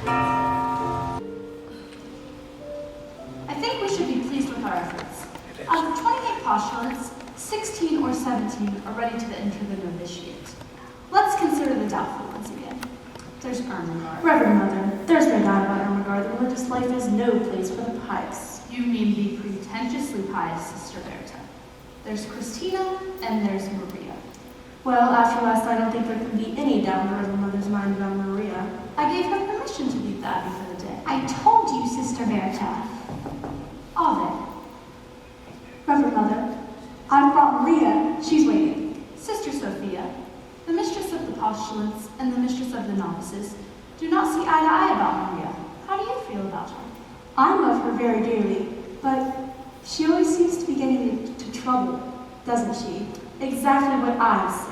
I think we should be pleased with our efforts. Out of 28 postulants, 16 or 17 are ready to enter the novitiate. Let's consider the doubtful ones again. There's Ermengarde. Reverend Mother, there's no doubt about Ermengarde. The religious life is no place for the pious. You mean the pretentiously pious Sister Berta. There's Christina and there's Maria. Well, after last, I don't think there can be any doubt in the Reverend Mother's mind about Maria. I gave her permission to leave the abbey for the day. I told you, Sister Berta. Ave. Reverend Mother, I've brought Maria. She's waiting. Sister Sophia, the mistress of the postulants and the mistress of the novices, do not see eye to eye about Maria. How do you feel about her? I love her very dearly, but she always seems to be getting into trouble, doesn't she? Exactly what I say.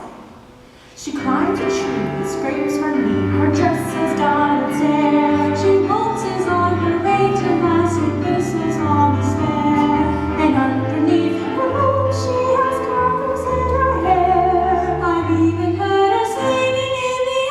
She climbs a tree, scrapes her knee, her dress has got a tear. She waltzes on her way to mass and whistles on the stair. And underneath her robe she has curls in her hair. I've even heard her singing in the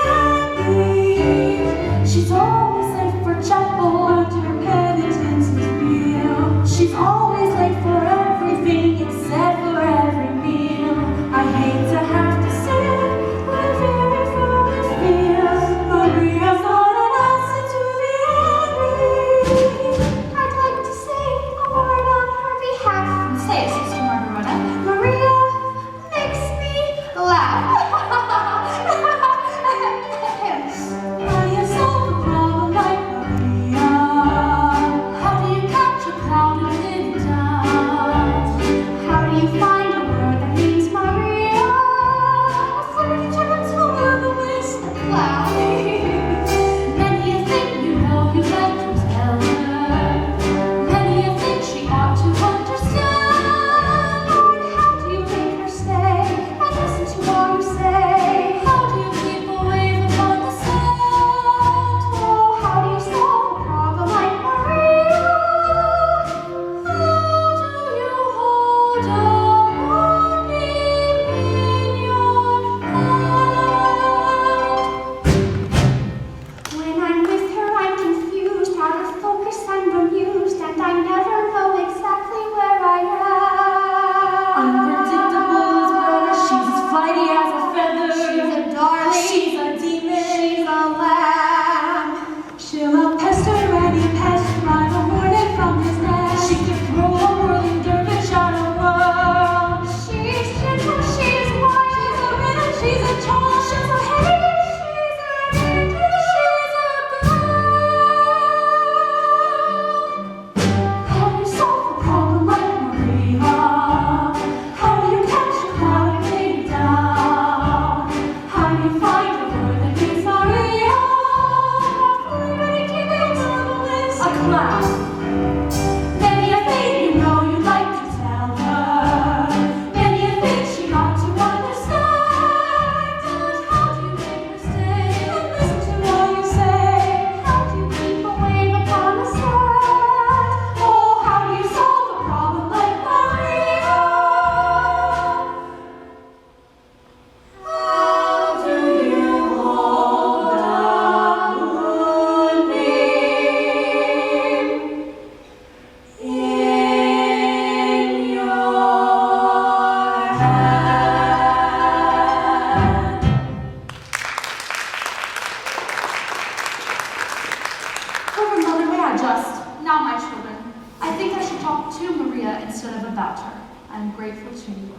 abbey. She's always late for chapel and her penitence is real. She's always late for everything except for every meal. I hate to have to say it, but I very firmly feel Maria's not an asset to the abbey. I'd like to say a word on her behalf. Say it, Sister Margaretta. Maria makes me laugh. I solve a problem like Maria. How do you catch a cloud and pin it down? How do you find a word that means Maria? A flirty gentle will the mist the cloud. Many a thing you know you'd like to tell her. Many a thing she ought to understand. Lord, how do you make her stay and listen to all you say? How do you keep a wave upon the sand? Oh, how do you solve a problem like Maria? How do you hold a moonbeam in your hand? When I'm with her, I'm confused, out of focus and amused, and I never know exactly where I am. Unpredictable as weather, she's as flighty as a feather. She's a darling. She's a demon. She's a lamb. She'll pester any pest, drive a hornet from his nest. She can throw a whirling dervish out of world. She's gentle, she's wise, She's a riddle, she's a charm, she's a headache, she's an angel, she's a girl. How do you solve a problem like Maria? How do you catch a cloud and bring it down? How do you find a word that means Maria? A cloud. Many a thing you know you'd like to tell her. Many a thing she ought to understand. But how do you make her stay and listen to all you say? how do you keep a wave upon the sand? Oh, how do you solve a problem like Maria? How do you hold a moonbeam in your hand? Reverend Mother, may I just? Now, my children, I think I should talk to Maria instead of about her. I am grateful to you.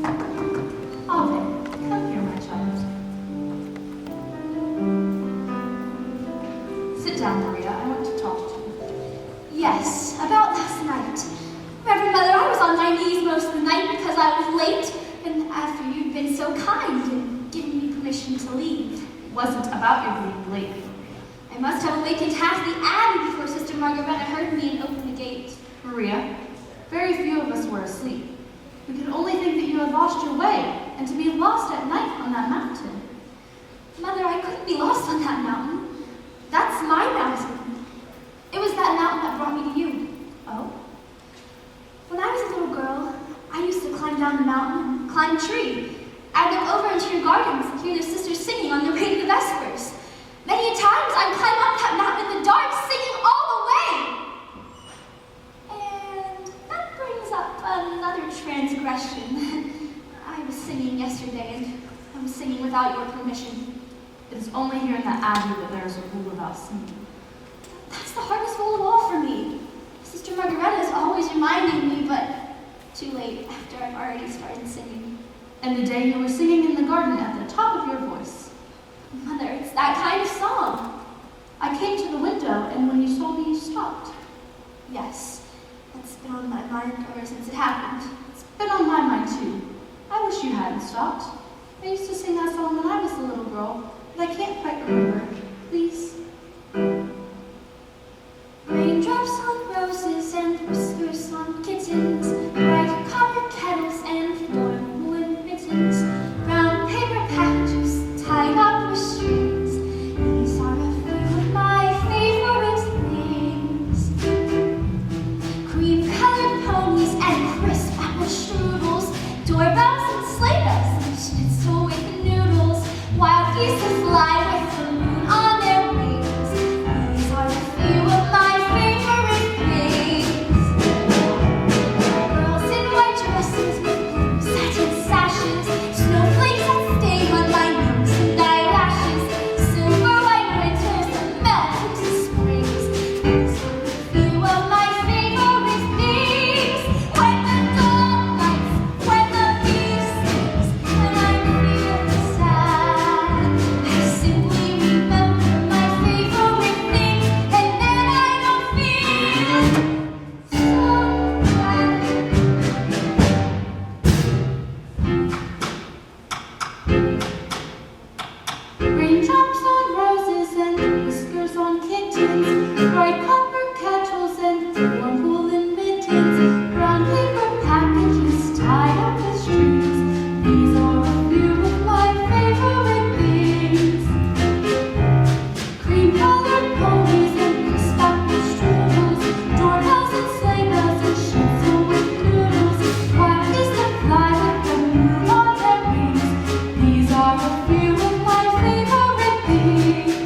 Ave, come here, my child. Sit down, Maria. I want to talk to you. Yes, about last night. Reverend Mother, I was on my knees most of the night because I was late, and after you'd been so kind and given me permission to leave. It wasn't about your being late. I must have awakened half the abbey before Sister Margaretta heard me and opened the gate. Maria, very few of us were asleep. We could only think that you had lost your way, and to be lost at night on that mountain. Mother, I couldn't be lost on that mountain. That's my mountain. It was that mountain that brought me to you. Oh? When I was a little girl, I used to climb come down the mountain and climb a tree. I'd look over into your gardens and hear your sisters singing on the way to the vespers. Many a times I'd climb up that mountain in the dark, singing all the way. And that brings up another transgression. I was singing yesterday, and I was singing without your permission. It is only here in the Abbey that there is a rule about singing. That's the hardest rule of all for me. Sister Margaretta is always reminding me, but too late after I've already started singing. And the day you were singing in the garden at the top of your voice. Mother, it's that kind of song. I came to the window, and when you saw me, you stopped. Yes, that's been on my mind ever since it happened. It's been on my mind, too. I wish you hadn't stopped. I used to sing that song when I was a little girl, but I can't quite remember. Please. Raindrops on roses and whiskers on kittens, bright copper kettles and warm woolen mittens, brown paper packages tied up with strings. These are a few of my favorite things. Cream-colored ponies and crisp apple strudels, doorbells and sleigh bells and schnitzel with noodles, wild geese that fly with the moon on their wings. These are a few of my favorite things. Girls in white dresses with blue satin sashes, snowflakes that stay on my nose and eyelashes, silver white winters that melt into springs. These are a few of my favorite things. When the dawn lights, when the bee sings, when I'm feeling sad, I simply remember my favorite things, and then I don't feel so bad. Raindrops on roses and whiskers on kittens, bright copper kettles and warm woolen mittens, brown paper packages tied up with strings. These are a few of my favorite things. Cream-colored ponies and crisp apple strudels, doorbells and sleigh bells and schnitzel with noodles, wild geese that fly with the moon on their wings. These are a few of my favorite things.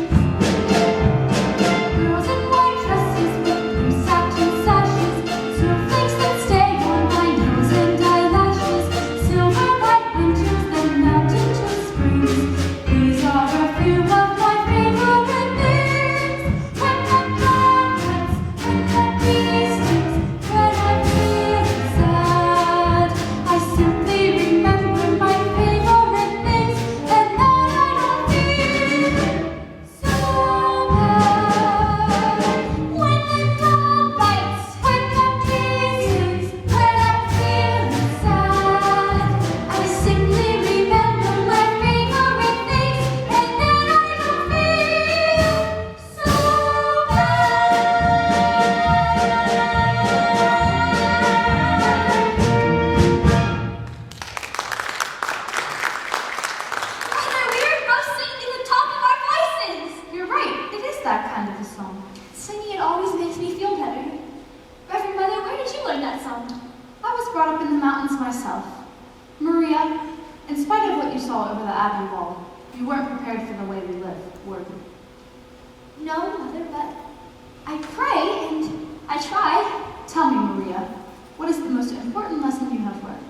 Girls in white dresses with blue satin sashes, snowflakes that stay on my nose and eyelashes, silver white winters that melt into springs. These are a few of my favorite things. When the dawn comes, when the bee stings, when I'm feeling sad, I simply remember my favorite things, and then I don't feel so bad. When the dog bites, when the bee stings, when I'm feeling sad, I simply remember my favorite things, and then I don't feel so Mother, we were both singing at the top of our voices. You're right, it is that kind of a song. Singing it always makes me feel better. Reverend Mother, where did you learn that song? I was brought up in the mountains myself. Maria, in spite of what you saw over the Abbey wall, you weren't prepared for the way we live, were you? No, Mother, but I pray and I try Tell me, Maria, what is the most important lesson you have learned?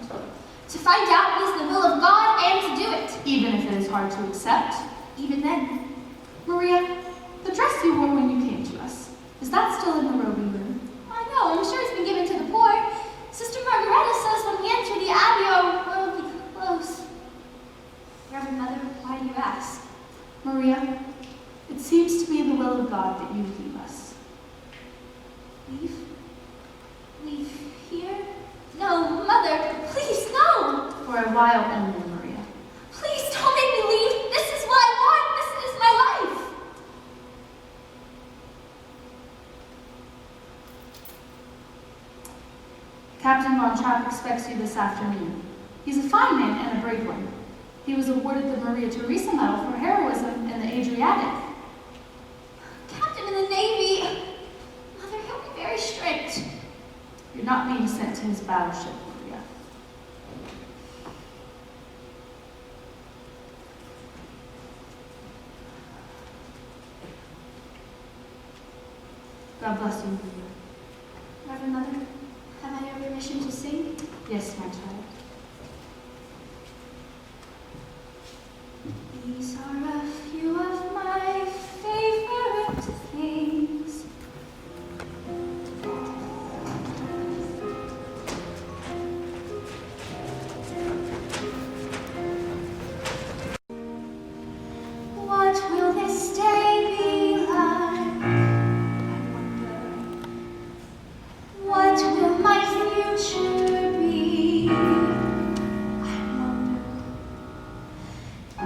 to find out what is the will of God and to do it. Even if it is hard to accept. Even then. Maria, the dress you wore when you came to us, is that still in the robing room? I know, I'm sure it's been given to the poor. Sister Margaretta says when we enter the Abbey our worldly clothes. Reverend Mother, why do you ask? Maria, it seems to be the will of God that you leave us. Leave? Leave here? No, Mother, please, no! For a while only, Maria. Please don't make me leave. This is what I want. This is my life. Captain Von Trapp expects you this afternoon. He's a fine man and a brave one. He was awarded the Maria Theresa Medal for heroism in the Adriatic. Captain in the Navy. Mother, he'll be very strict. You're not being sent to his battleship, Maria. God bless you. Reverend Mother, have I your permission to sing? Yes, my child. These are a few of my favorite things. What will this day be like? I wonder. What will my future be? I wonder.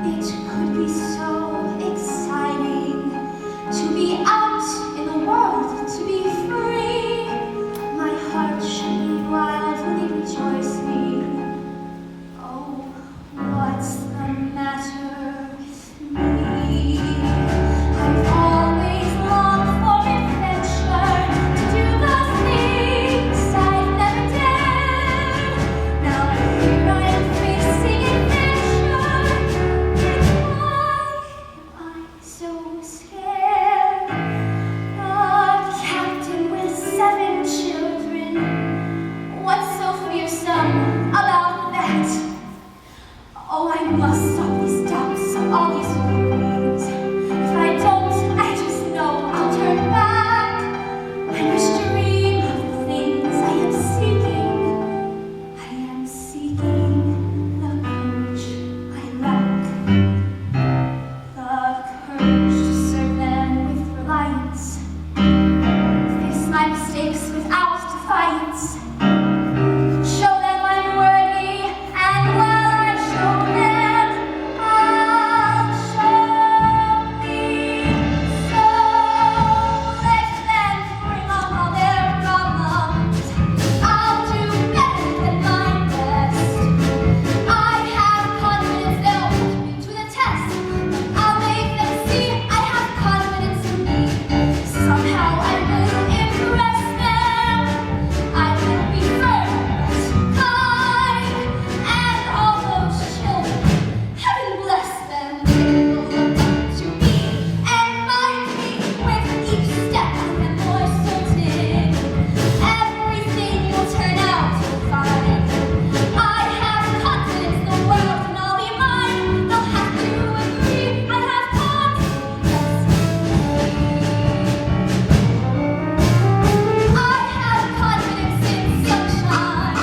It could be so exciting to be out in the world, to be free. My heart should be wildly rejoicing. Oh, what's the matter with me? I've always longed for adventure, to do those things I've never dared. Now here I am facing adventure, and why am I so scared? A captain with 7 children, what's so fearsome about that? Oh, I must stop these doubts, all these worries. If I don't, I just know I'll turn back. I must dream of the things I am seeking. I am seeking the courage I lack. The courage to serve them with reliance. Face my mistakes without defiance. Show them I'm worthy, and while I show them, I'll show me. So let them bring on all their problems. I'll do better than my best. I have confidence they'll put me to the test. I'll make them see I have confidence in me. Somehow I will impress them. I will be firm, kind, and all those children, heaven bless them, will look up to me and mind me with each step I am more certain. Everything will turn out fine. I have confidence the world can all be mine. They'll have to agree I have confidence in me. I have confidence in sunshine.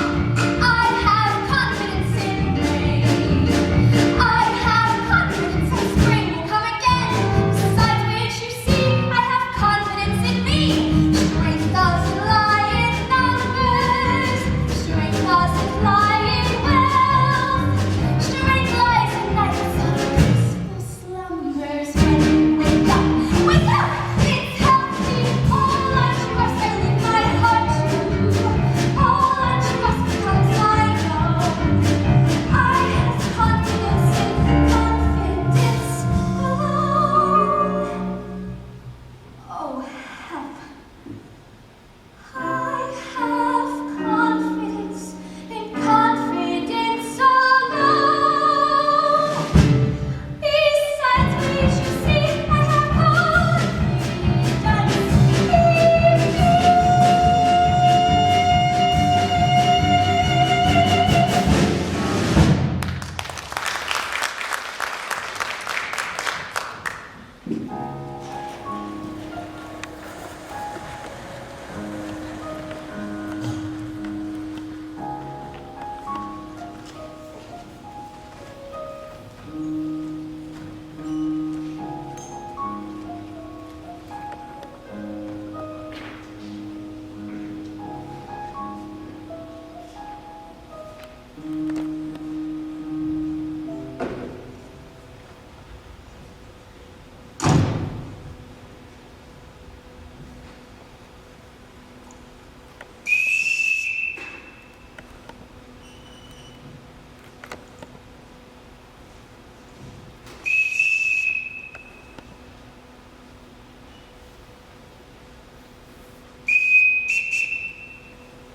I have confidence in rain. I have confidence that spring will come again. Besides which, you see, I have confidence in me. Strength doesn't lie in numbers. Strength doesn't lie in wealth. Strength lies in nights of peaceful slumbers. When you wake up, it's healthy. All I trust, I leave my heart to. All I trust because I know I have confidence in confidence alone. Oh, help. I have confidence in confidence alone. Besides which, you see, I have confidence in me.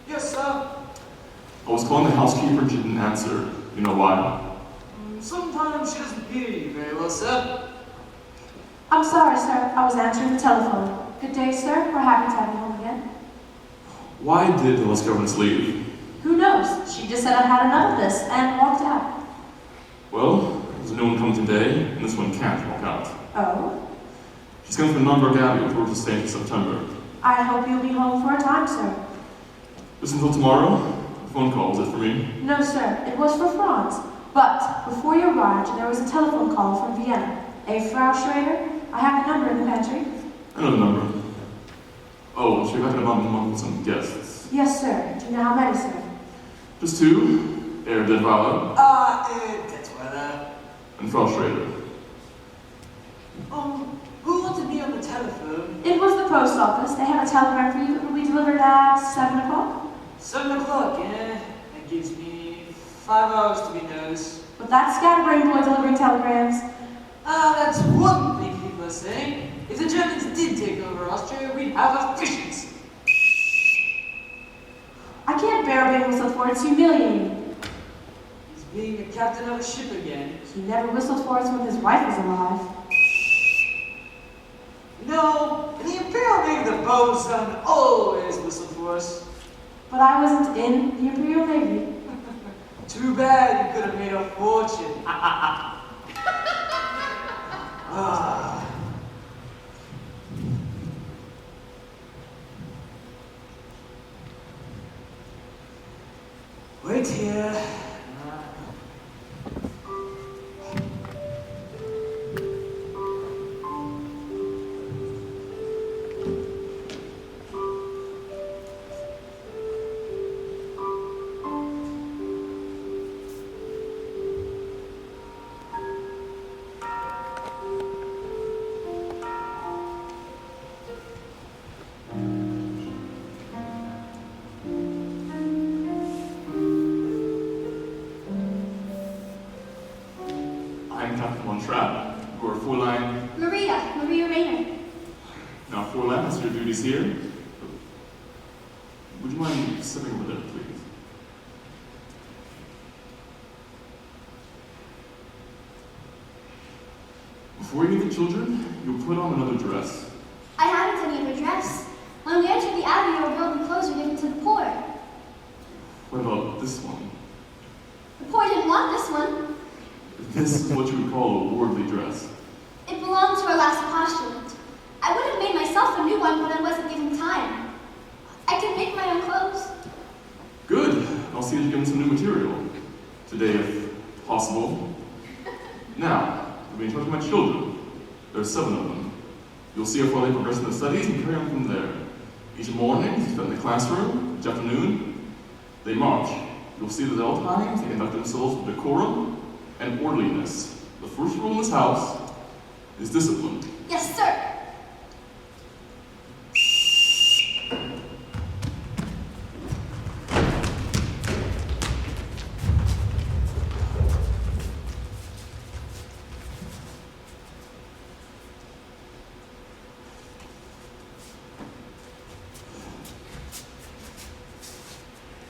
Yes, sir. I was calling the housekeeper, she didn't answer. You know why? Sometimes she doesn't hear you very well, sir. I'm sorry, sir. I was answering the telephone. Good day, sir. We're happy to have you home again. Why did the last governess leave? Who knows? She just said I had enough of this and walked out. Well, there's a new one coming today, and this one can't walk out. Oh? She's coming from Nürnberg Abbey with orders to stay until September. I hope you'll be home for a time, sir. Just until tomorrow? A phone call, is it for me? No, sir. It was for Franz. But before you arrived, there was a telephone call from Vienna. Frau Schrader? I have the number in the pantry. I know the number. Oh, she reckon about the month with some guests. Yes, sir. Do you know how many, sir? Just two. Der Detweiler Detweiler. and Frau Schrader. Who wanted me on the telephone? It was the post office. They have a telegram for you that will be delivered at 7 o'clock. 7 o'clock, yeah? That gives me 5 hours to be nose. But that scattering boy delivering telegrams. That's one thing people are saying. If the Germans did take over Austria, we'd have efficiency. I can't bear being whistled for. It's humiliating. He's being a captain of a ship again. He never whistled for us when his wife was alive. No, in the Imperial Navy, the bosun always whistled for us. But I wasn't in the Imperial Navy. Too bad you could have made a fortune. Wait here. I'm Captain Von Trapp. You are Fräulein. Maria Rayner. Now, Fräulein, that's your duties here. Would you mind sitting over there, please? Before you meet the children, you'll put on another dress. I haven't any other dress. When we entered the abbey, our golden clothes were given to the poor. What about this one? The poor didn't want this one. This is what you would call a worldly dress. It belonged to our last postulant. I would have made myself a new one, but I wasn't given time. I can make my own clothes. Good. I'll see that you give them some new material. Today, if possible. Now, we'll be in touch with my children. There's 7 of them. You'll see how far they progress in their studies and carry on from there. Each morning, they spend in the classroom. Each afternoon, they march. You'll see that at all times, they conduct themselves with decorum and orderliness. The first rule in this house is discipline. Yes, sir.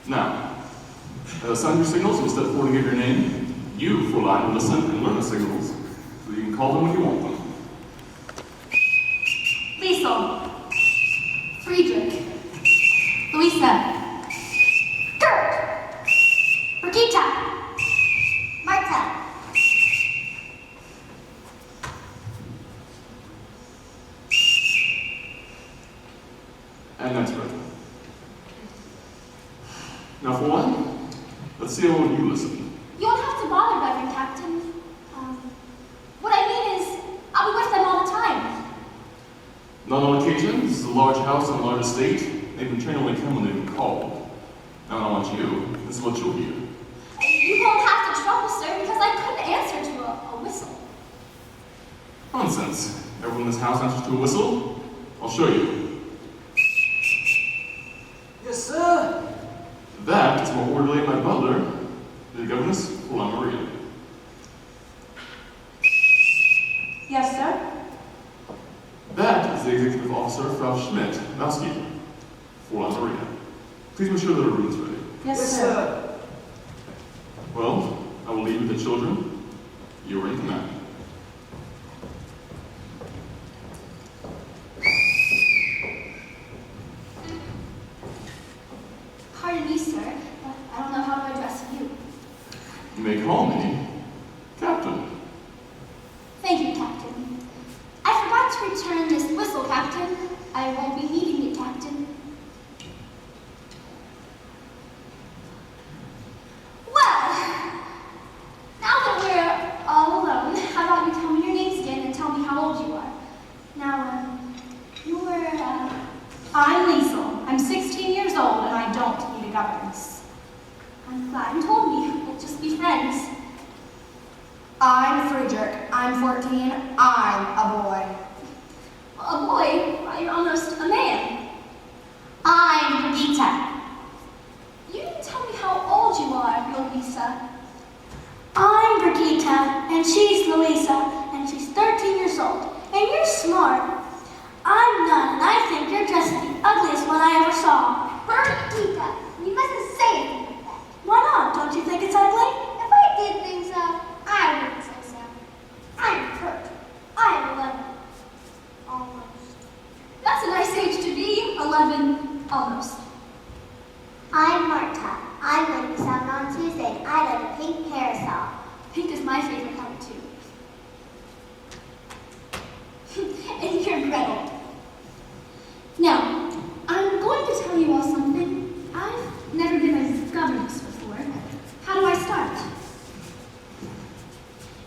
Now, as I sound your signals, you'll step forward and give your name. You, Fräulein, will listen and learn the signals, so you can call them when you want them. Liesel. Friedrich. Luisa. Gert. Brigitte. Martha. And next breath. Now, Fräulein, let's see how well you listen. You won't have to bother, Reverend Captain. What I mean is, I'll be with them all the time. Not on occasion. This is a large house on a large estate. They've been trained only come when they've been called. Now, I want you. This is what you'll hear. You won't have to trouble, sir, because I couldn't answer to a whistle. Nonsense. Everyone in this house answers to a whistle. I'll show you. Yes, sir. That is my orderly and my butler, the governess, Fräulein Maria. Yes, sir? That is the executive officer, Frau Schmidt, housekeeper, Fräulein Maria. Please make sure that her room is ready. Yes, sir. Well, I will leave you with the children. You are in command. call me Captain. Thank you, Captain. I forgot to return this whistle, Captain. I won't be needing it, Captain. Well, now that we're all alone, how about you tell me your names again and tell me how old you are? Now, I'm Liesel. I'm 16 years old and I don't need a governess. I'm glad you told me. We'll just be friends. I'm Friedrich. I'm 14. I'm a boy. A boy? Why, you're almost a man. I'm Brigitte. You didn't tell me how old you are, Louisa. I'm Brigitte, and she's Louisa, and she's 13 years old. And you're smart. I'm none, and I think you're just the ugliest one I ever saw. Brigitte, you mustn't say anything like that. Why not? Don't you think it's ugly? If I did think so, I wouldn't say so. I'm Kurt. I'm 11. Almost. That's a nice age to be. 11, almost. I'm Marta. I'm going to be 7 on Tuesday, and I like a pink parasol. Pink is my favorite color, too. And you're Gretel. Now, I'm going to tell you all something. I've never been a governess before. How do I start?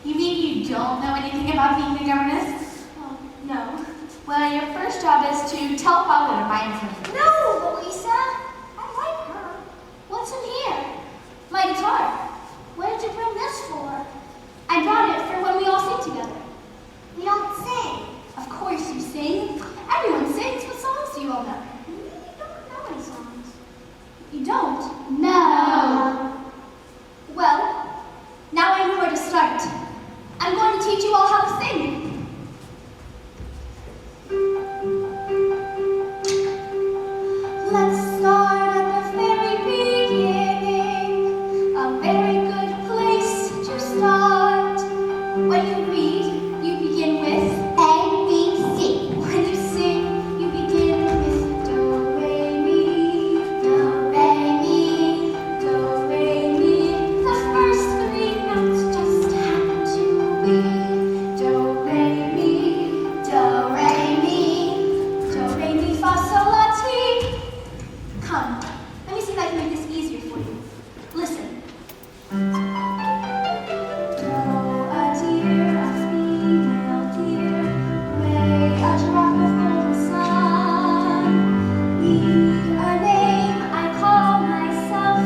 You mean you don't know anything about being a governess? Oh, no. Well, your first job is to tell Father to mind him. No, Louisa. I like her. What's in here? My guitar. What did you bring this for? I brought it for when we all sing together. We don't sing. Of course you sing. Everyone sings. What songs do you all know? We really don't know any songs. You don't? No. Well, now I know where to start. I'm going to teach you all how to sing. Let's start at the very beginning. A very good place to start. When you read, you begin with A, B, C. when you sing, you begin with do, re, mi, Do, re, mi. do, re, mi. The first 3 notes just happen to be do, re, mi, Do, re, mi. fa, sol, la, ti. Come, let me see if I can make this easier for you. Listen. Do, a deer, a female deer, gray, a drop of golden sun. Me, a name I call myself,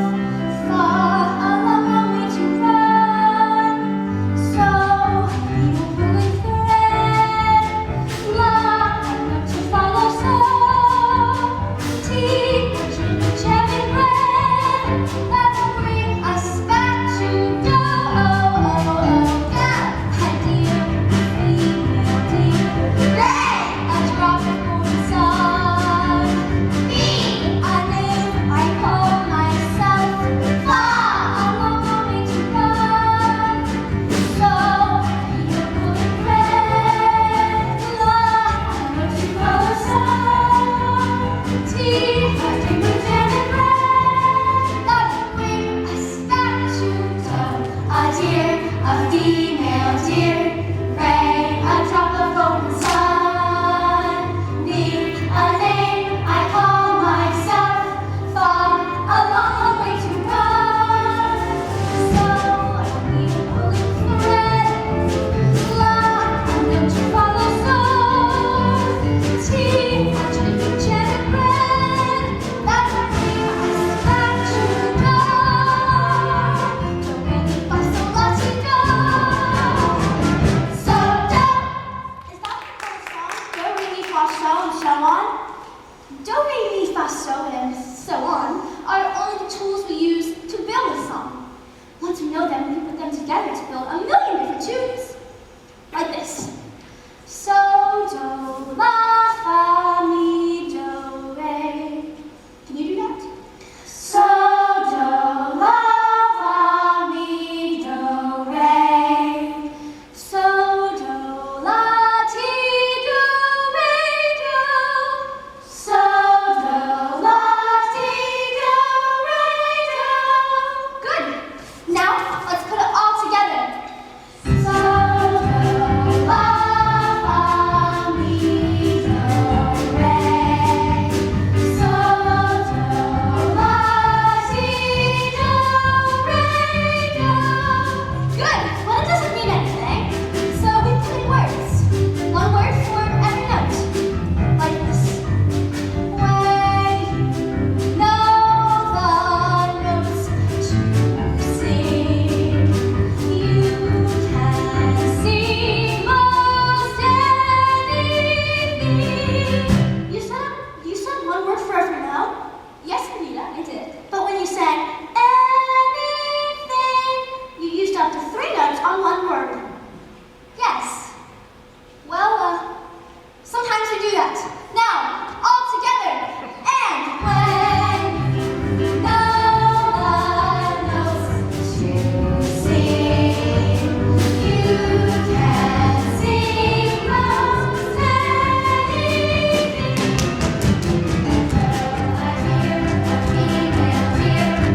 far, a long way to run. So, needle pulling thread, la, a note to follow, so, tea, drinking jam and bread, that will bring us back to do, a deer, female deer, gray, a drop of golden sun. Me, a name I call myself, far, a long way to run. So, needle pulling thread, la, a note to follow, so, tea, drinking jam and bread, that will bring us back to do. A deer, a female deer, gray, a drop of golden sun. Me, a name I call myself, far, a long way to run. So, I don't need a pulling thread, la, a note to follow, so, tea, drinking jam and bread, that will bring us back to do, re, mi, fa, sol, la, ti, do. So, do. Is that the first song? Do, re, mi, fa, so, and so on. Do, re, mi, fa, so, and so on are only the tools we use to build a song. Once we know them, we can put them together to build a million different tunes. Like this. So, do, la, fa, mi, do, re. Can you do that? So, do, la, fa, mi, do, re. So, do, la, ti, do, re, do. So, do, la, ti, do, re, do. Good. Now, let's put it all letters on one word. Yes. Well, sometimes we do that. Now, all together. And when no one knows to sing, you can sing most anything. A dear, a female dear,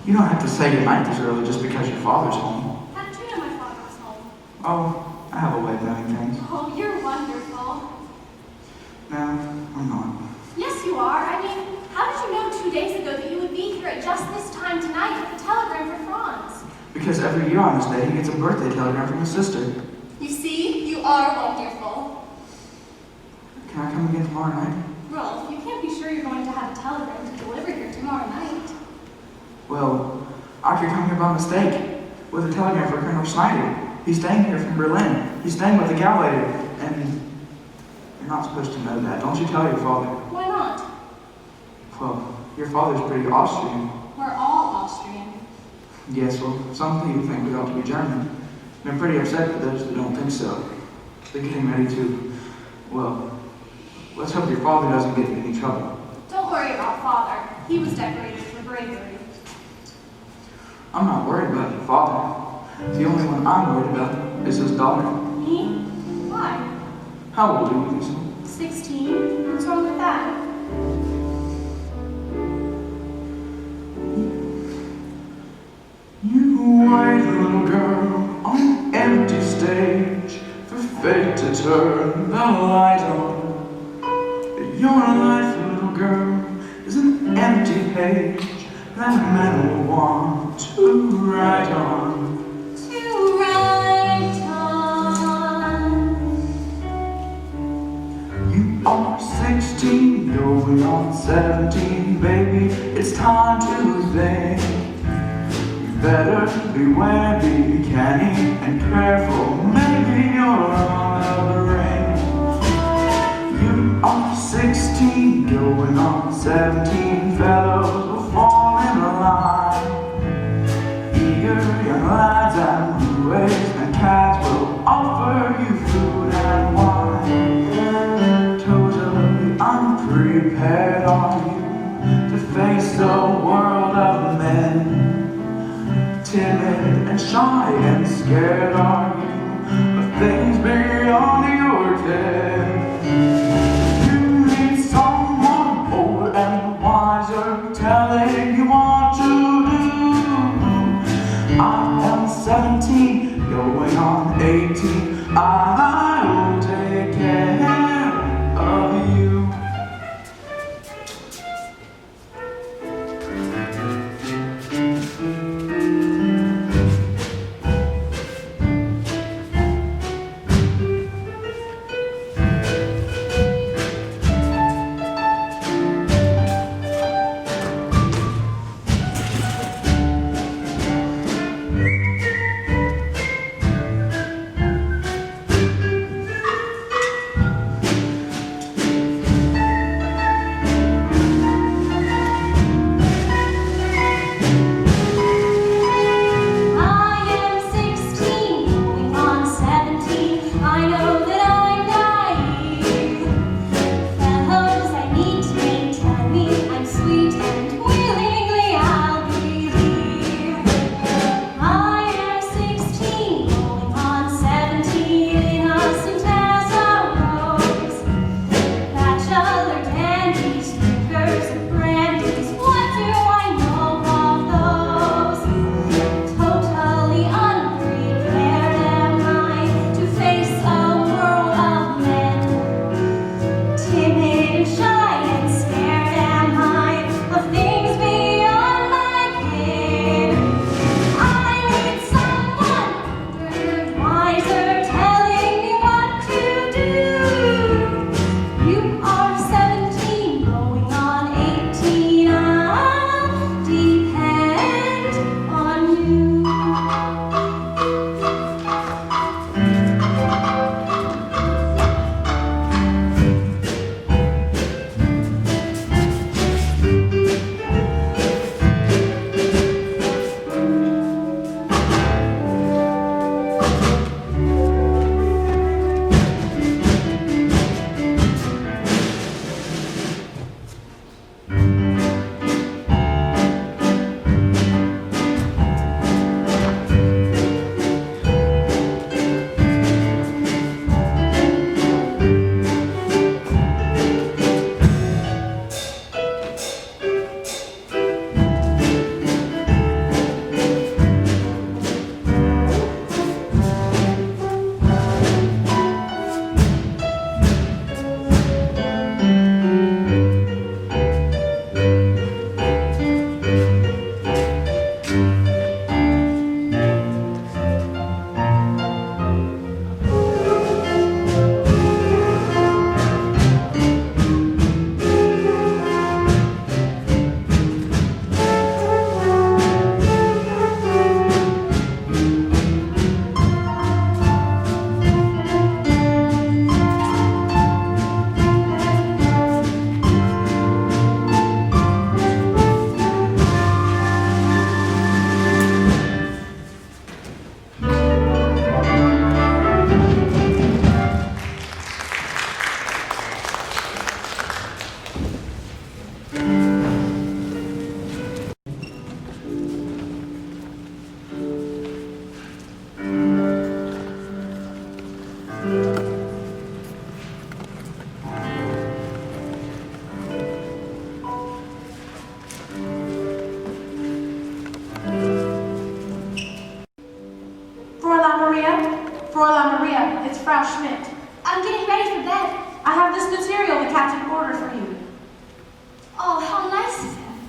You don't have to say goodnight this early just because your father's home. How did you know my father was home? Oh, I have a way of knowing things. Oh, you're wonderful. No, I'm not. Yes, you are. I mean, how did you know 2 days ago that you would be here at just this time tonight with the telegram for Franz? Because every year on this day, he gets a birthday telegram from his sister. You see, you are wonderful. Can I come again tomorrow night? Rolf, you can't be sure you're going to have a telegram to deliver here tomorrow night. Well, I could come here by mistake with a telegram for Colonel Schneider. He's staying here from Berlin. He's staying with the gal later, and you're not supposed to know that. Don't you tell your father. Why not? Well, your father's pretty Austrian. We're all Austrian. Yes, well, some people think we ought to be German. And I'm pretty upset with those that don't think so. They're getting ready to, well, let's hope your father doesn't get in any trouble. Don't worry about Father. He was decorated for bravery. I'm not worried about your father. The only one I'm worried about is his daughter. Me? Why? How old are you, Lisa? 16. What's wrong with that? You wait, little girl, on an empty stage for fate to turn the light on. Your life, little girl, is an empty page that men will want to write on. To write on. You are 16, going on 17, baby, it's time to think. Better beware, be canny and careful, maybe you're on the ring. You are 16, going on 17, fellows will fall in line. Eager young lads and rues and cats will offer you food and wine. Totally unprepared are you to face the world of men. Timid and shy and scared are you of things beyond your care. You need someone older and wiser telling you what to do. I am 17, going on 18. I will take care of you. Fräulein Maria, it's Frau Schmidt. I'm getting ready for bed. I have this material the captain ordered for you. Oh, how nice of him.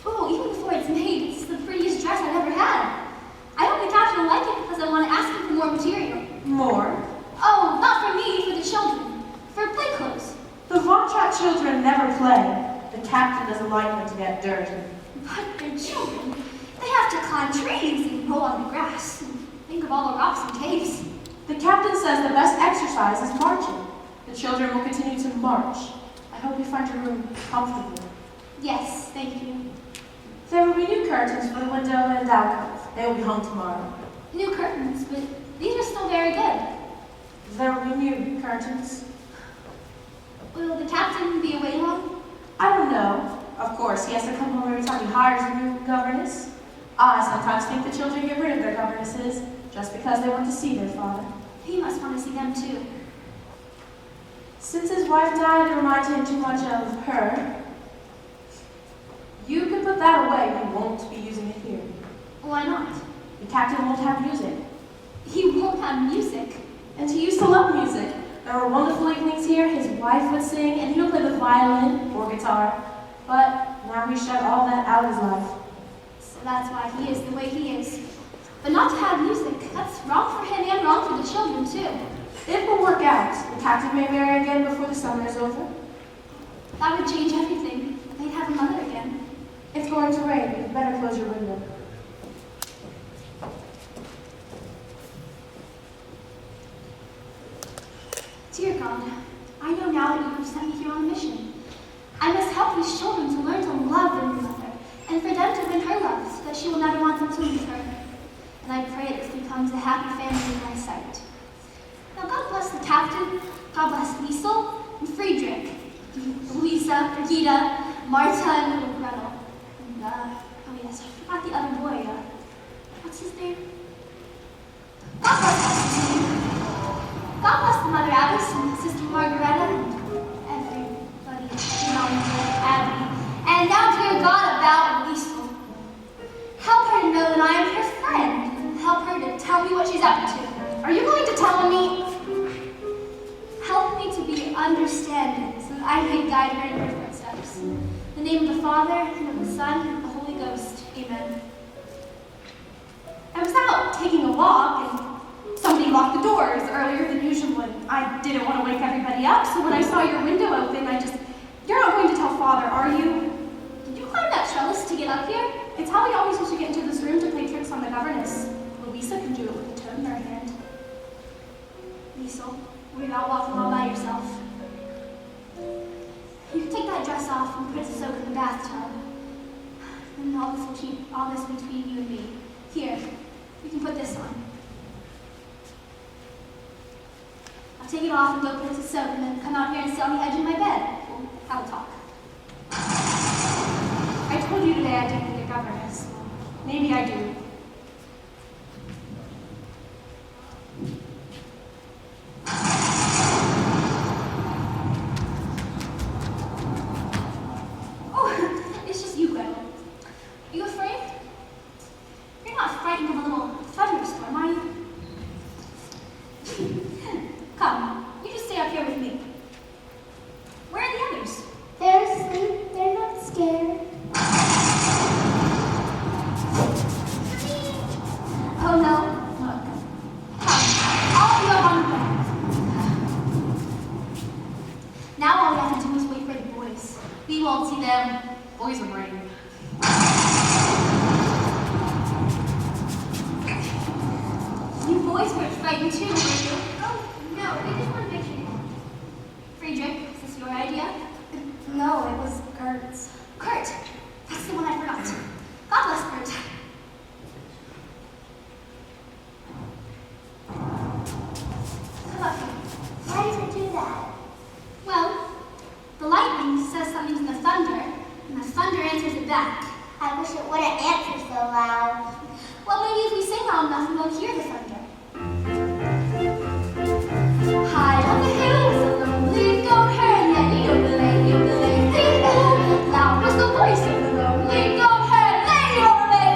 Oh, even before it's made, it's the prettiest dress I've ever had. I hope the captain will like it because I want to ask him for more material. More? Oh, not for me, for the children. For play clothes. The Von Trapp children never play. The captain doesn't like them to get dirty. But they're children. They have to climb trees and roll on the grass. And think of all the rocks and caves. The captain says the best exercise is marching. The children will continue to march. I hope you find your room comfortable. Yes, thank you. There will be new curtains for the window and alcove. They will be hung tomorrow. New curtains, but these are still very good. There will be new curtains. Will the captain be away long? I don't know. Of course, he has to come home every time he hires a new governess. I sometimes think the children get rid of their governesses just because they want to see their father. He must want to see them too. Since his wife died, it reminded him too much of her. You can put that away. We won't be using it here. Why not? The captain won't have music. He won't have music. And he used to love music. There were wonderful evenings here. His wife would sing, and he would play the violin or guitar. But now he shut all that out of his life. So that's why he is the way he is. But not to have music, that's wrong for him and wrong for the children too. It will work out. The captain may marry again before the summer is over. That would change everything. They'd have a mother again. It's going to rain. You'd better close your window. Dear God, I know now that you have sent me here on a mission. I must help these children to learn to love their mother, and for them to win her love so that she will never want them to leave her. And I pray this becomes a happy family in my sight. Now God bless the captain, God bless Liesel and Friedrich, Louisa, Brigida, Marta, and little Gretel. And, oh yes, I forgot the other boy, what's his name? God bless Constantine. God bless the Mother Alice and Sister Margareta and everybody, Abby. And now, dear God, about Liesel. Help her to know that I am her friend, and help her to tell me what she's up to. Are you going to tell me? Help me to be understanding, so that I may guide her in her footsteps. In the name of the Father, and of the Son, and of the Holy Ghost. Amen. I was out taking a walk, and somebody locked the doors earlier than usual, and I didn't want to wake everybody up, so when I saw your window open, You're not going to tell Father, are you? Did you climb that trellis to get up here? It's how we always used to get into this room to play tricks on the governess. Louisa can do it with a toad in her hand. Liesel, worry about walking all by yourself. You can take that dress off and put it to soak in the bathtub. And all this will keep all this between you and me. Here, you can put this on. I'll take it off and go put it to soak and then come out here and sit on the edge of my bed. We'll have a talk. I told you today I didn't need a governess. Maybe I do. Oh, it's just you, Gretel. Are you afraid? You're not frightened of a little thunderstorm, are you? Come, you just stay up here with me. Where are the others? They're asleep. They're not scared. Oh no, look. Come, all of you up on the bed. Now all we have to do is wait for the boys. We won't see them. Boys are brave. You boys weren't frightened too, were you? Oh, no, we just want to make sure. Friedrich, is this your idea? No, it was Gert's. Kurt! That's the one I forgot. God bless Kurt. Come up here. Why does it do that? Well, the lightning says something to the thunder, and the thunder answers it back. I wish it wouldn't answer so loud. Well, maybe if we sing loud enough, we won't hear the thunder. High on the hill was a lonely goat herd, yay-o-de-lay, yo-de-lay, yo-de-lay, hey-o. Loud was the voice of the lonely goat herd, lay-o-de-lay,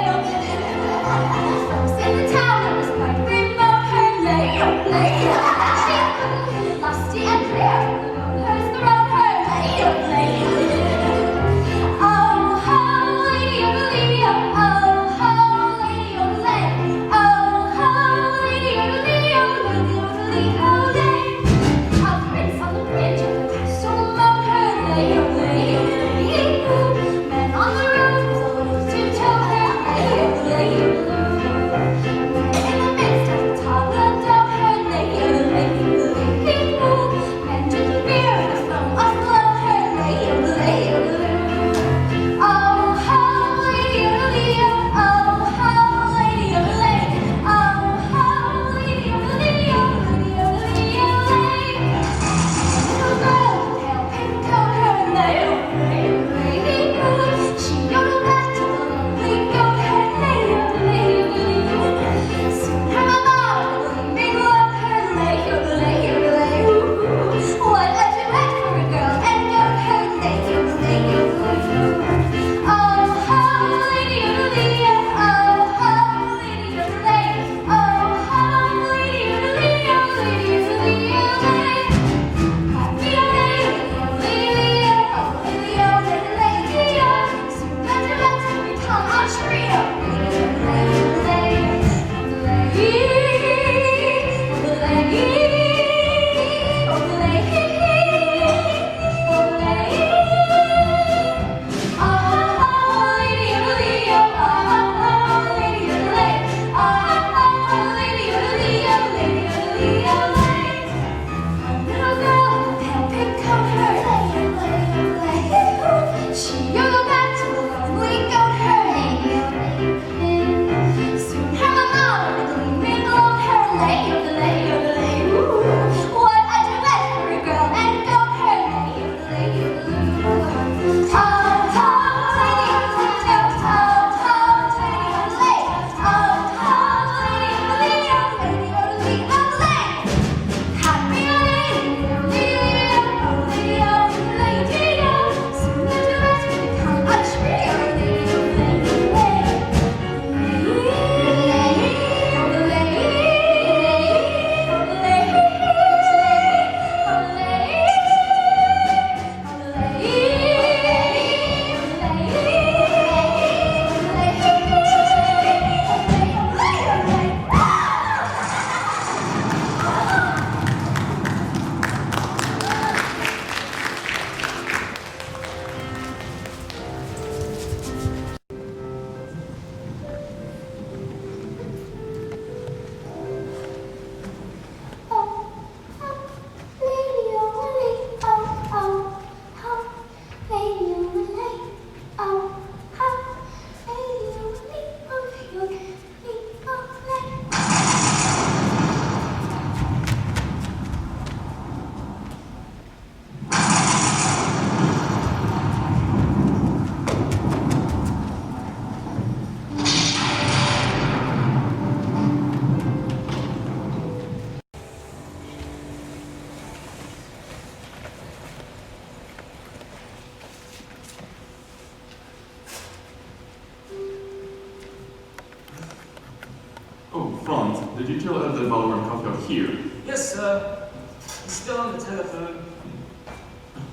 detail at the Valorant coffee out here? Yes, sir. He's still on the telephone.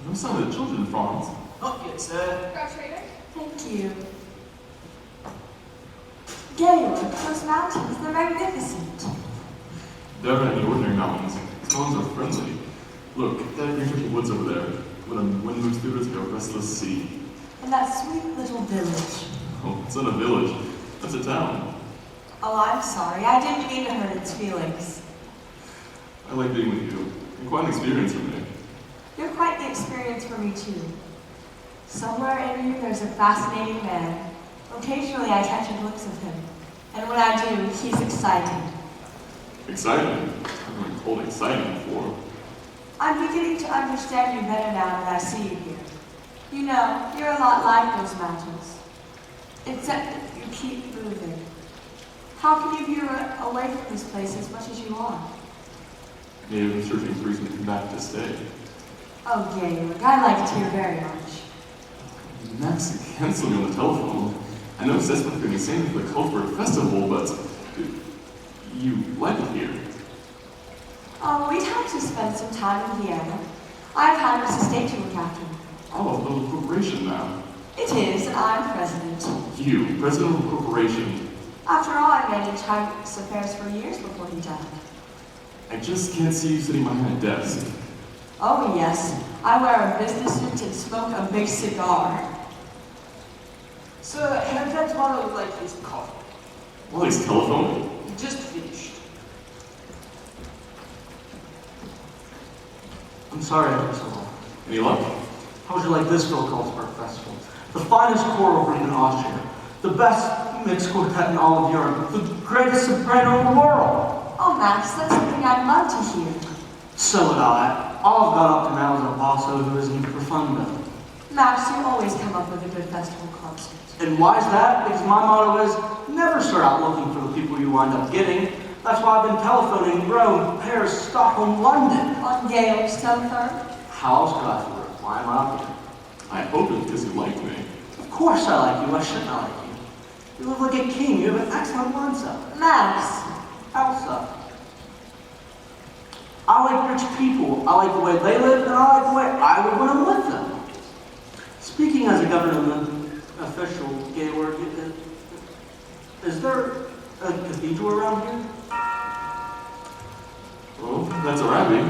No sign of the children, Franz. Not yet, sir. Thank you. Gaylord, those mountains, they're magnificent. There aren't any ordinary mountains. These mountains are friendly. Look, that green turkey woods over there. When a wind moves through it, it's like a restless sea. And that sweet little village. Oh, it's not a village. That's a town. Oh, I'm sorry. I didn't mean to hurt its feelings. I like being with you. You're quite an experience for me. You're quite the experience for me, too. Somewhere in you, there's a fascinating man. Occasionally, I catch a glimpse of him. And when I do, he's exciting. Exciting? I've been told exciting before. I'm beginning to understand you better now that I see you here. You know, you're a lot like those mountains. Except that you keep moving. How can you be away from this place as much as you are? Maybe I'm searching for reason to come back to stay. Oh, Gaylord, I like it here very much. Max canceled me on the telephone. I know that's what they're saying for the Cultural Festival, but you like it here. Oh, we'd have to spend some time in Vienna. I have Heinrich's estate to look after. Oh, a little corporation now. It is, and I'm president. You, president of a corporation. After all, I managed Heinrich's affairs for years before he died. I just can't see you sitting behind a desk. Oh, yes. I wear a business suit and smoke a big cigar. Sir, Herr Tomorrow would like his coffee. Well, he's telephoning. He just finished. I'm sorry I took so long. Any luck? How would you like this for a Salzburg Festival? The finest choral group in Austria. The best mixed quartet in all of Europe. The greatest soprano in the world. Oh, Max, that's something I'd love to hear. So would I. All I've got up to now is a basso who is in profundo. Max, you always come up with a good festival concert. And why is that? Because my motto is, never start out looking for the people you wind up getting. That's why I've been telephoning Rome, Paris, Stockholm, London. On Gaylord's telephone? How else could I for it? Why am I up here? I hope it's because you like me. Of course I like you. Why shouldn't I like you? You live like a king. You have an excellent mindset. Max. Elsa. I like rich people. I like the way they live, and I like the way I live when I'm with them. Speaking as a government official, Gaylord, is there a cathedral around here? Well, that's our abbey.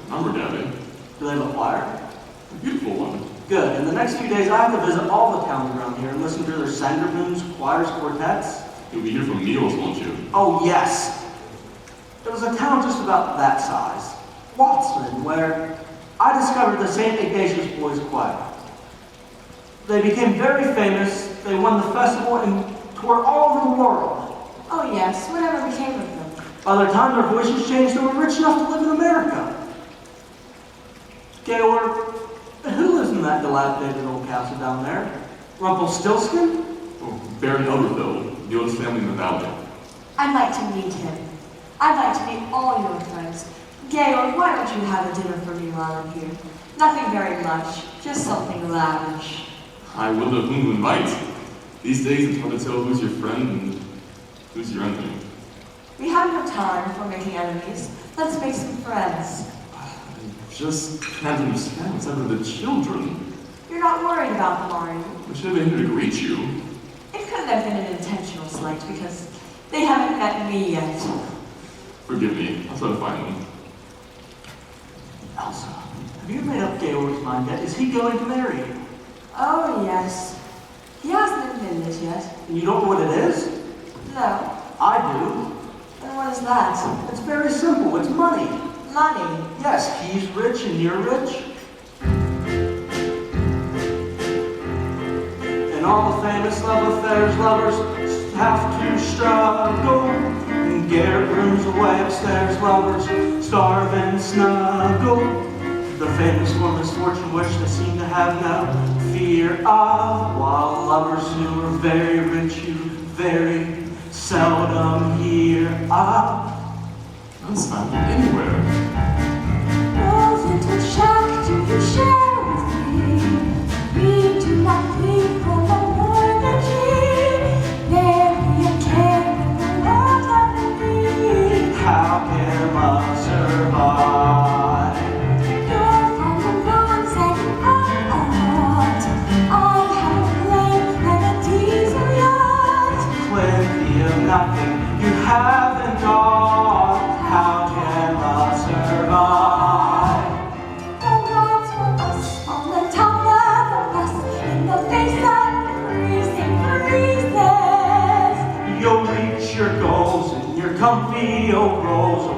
Numbered abbey. Do they have a choir? A beautiful one. Good. In the next few days, I have to visit all the towns around here and listen to their sanderbooms, choirs, quartets. You'll be here for meals, won't you? Oh, yes. There was a town just about that size, Wattsman, where I discovered the St. Ignatius Boys Choir. They became very famous. They won the festival and toured all over the world. Oh, yes. Whatever became of them? By the time their voices changed, they were rich enough to live in America. Gaylord, who lives in that dilapidated old castle down there? Rumpelstiltskin? Oh, Baron Elderville, the oldest family in the valley. I'd like to meet him. I'd like to meet all your friends. Gaylord, why don't you have a dinner for me while I'm here? Nothing very much, just something lavish. I will know whom to invite. These days, it's hard to tell who's your friend and who's your enemy. We have no time for making enemies. Let's make some friends. I just can't understand what's happened to the children. You're not worried about them, are you? I should have been here to greet you. It couldn't have been an intentional slight because they haven't met me yet. Forgive me. I'll try to find them. Elsa, have you made up Gaylord's mind yet? Is he going to marry you? Oh, yes. He hasn't admitted it yet. And you don't know what it is? No. I do. And what is that? It's very simple. It's money. Money. Yes, he's rich and you're rich. And all the famous love affairs lovers have to struggle. And Garrett rooms away upstairs lovers starve and snuggle. The famous for misfortune which they seem to have no fear of. While lovers who are very rich you very seldom hear of. That's not anywhere. Those little shack do you share with me? We do not leave from a mortgagee. Mary and Karen will not have me.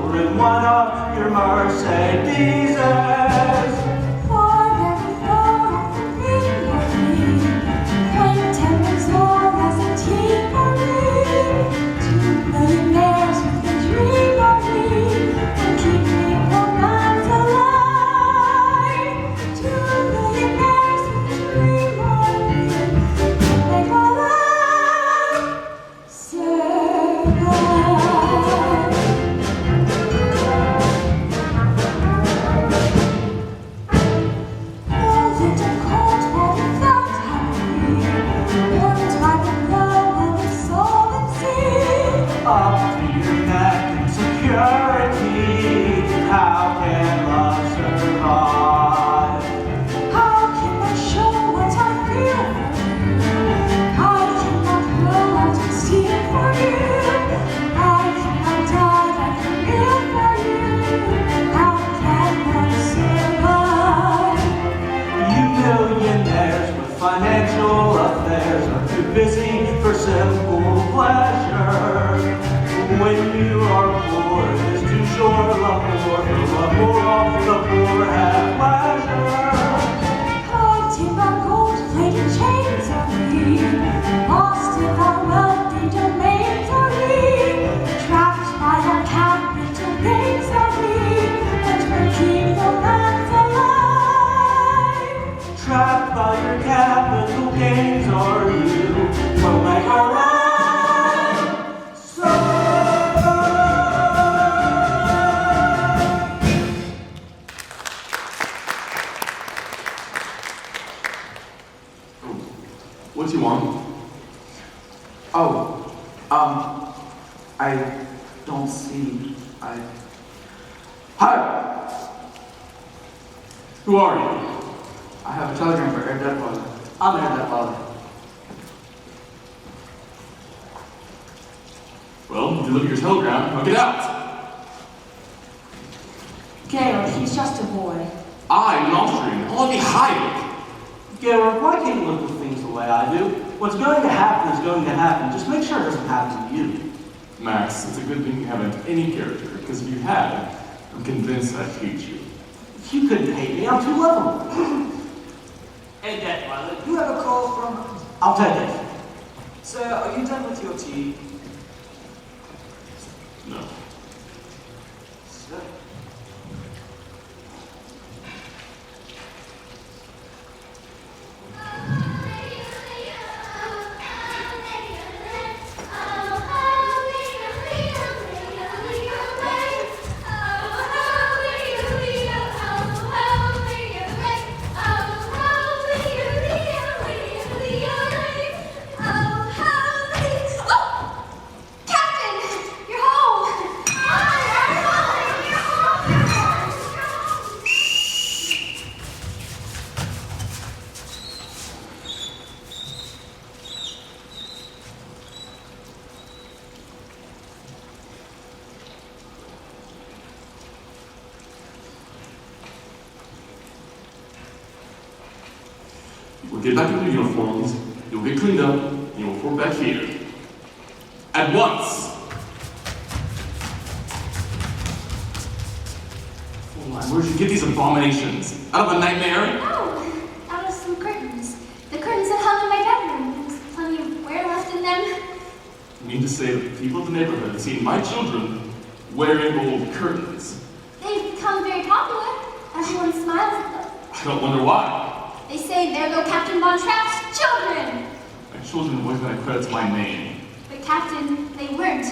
or in one of your Mercedeses. For every floor of the greenery, quaint and bizarre as a teanery, 2 millionaires with a dreamery will keep romance alive. 2 millionaires with a dreamery will make our life survive. Up to your neck in security, how can love survive? How can I show what I feel for you? How can I grow out and steal for you? How can I die like a live for you? How can love survive? You millionaires with financial affairs are too busy for simple pleasure. When you are poor, it is too short. Love more, the poor have pleasure. Caught in our gold-plated chains are we, lost in our wealthy domains are we, trapped by our capital gains are we, but we're keeping romance alive. Trapped by your capital gains are you? Will make our life What do you want? Oh, I don't see. Hi! Who are you? I have a telegram for Air Deadwater. I'm Air Deadwater. Well, you deliver your telegram. Now get out! Gail, he's just a boy. I'm an Austrian. I'll be hired. Garrett, why can't you look at things the way I do? What's going to happen is going to happen. Just make sure it doesn't happen to you. Max, it's a good thing you haven't any character, because if you had, I'm convinced I'd hate you. You couldn't hate me. I'm too lovable. Hey, Detweiler, you have a call from... I'll take it. Sir, are you done with your tea? No. Sir? We'll get back into your uniforms, you'll get cleaned up, and you'll report back here. At once! Oh, where'd you get these abominations? Out of a nightmare? Oh, out of some curtains. The curtains that hung in my bedroom. There was plenty of wear left in them. You mean to say that the people of the neighborhood have seen my children wearing old curtains? They've become very popular. Everyone smiles at them. I don't wonder why. They say, there go Captain Von Trapp's children! My children always got a credit to my name. But Captain, they weren't.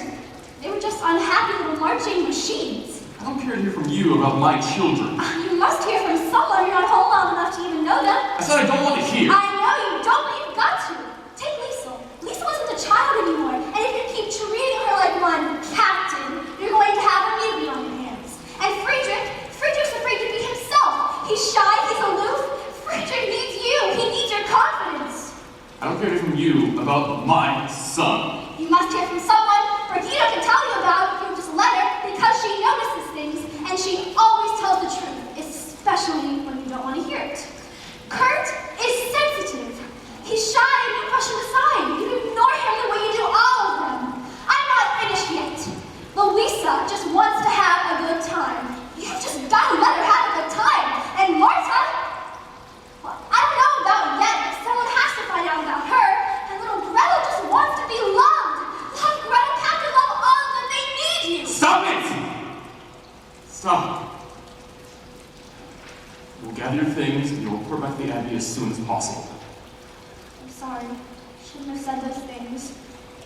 They were just unhappy little marching machines. I don't care to hear from you about my children. You must hear from someone. You're not home long enough to even know them. I said I don't want to hear. I know you don't, but you've got to. Take Liesel. Liesel isn't a child anymore. And if you keep treating her like one, Captain, you're going to have a newbie on your hands. And Friedrich's afraid to be himself. He's shy, he's aloof. Friedrich needs you. He needs your confidence. I don't care to hear from you about my son. You must hear from someone Regina can tell you about if you just let her, because she notices things, and she always tells the truth, especially when you don't want to hear it. Kurt is sensitive. He's shy and you brush him aside. You ignore him the way you do all of them. I'm not finished yet. Louisa just wants to have a Stop. We'll gather your things and you'll report back to the Abbey as soon as possible. I'm sorry. Shouldn't have said those things.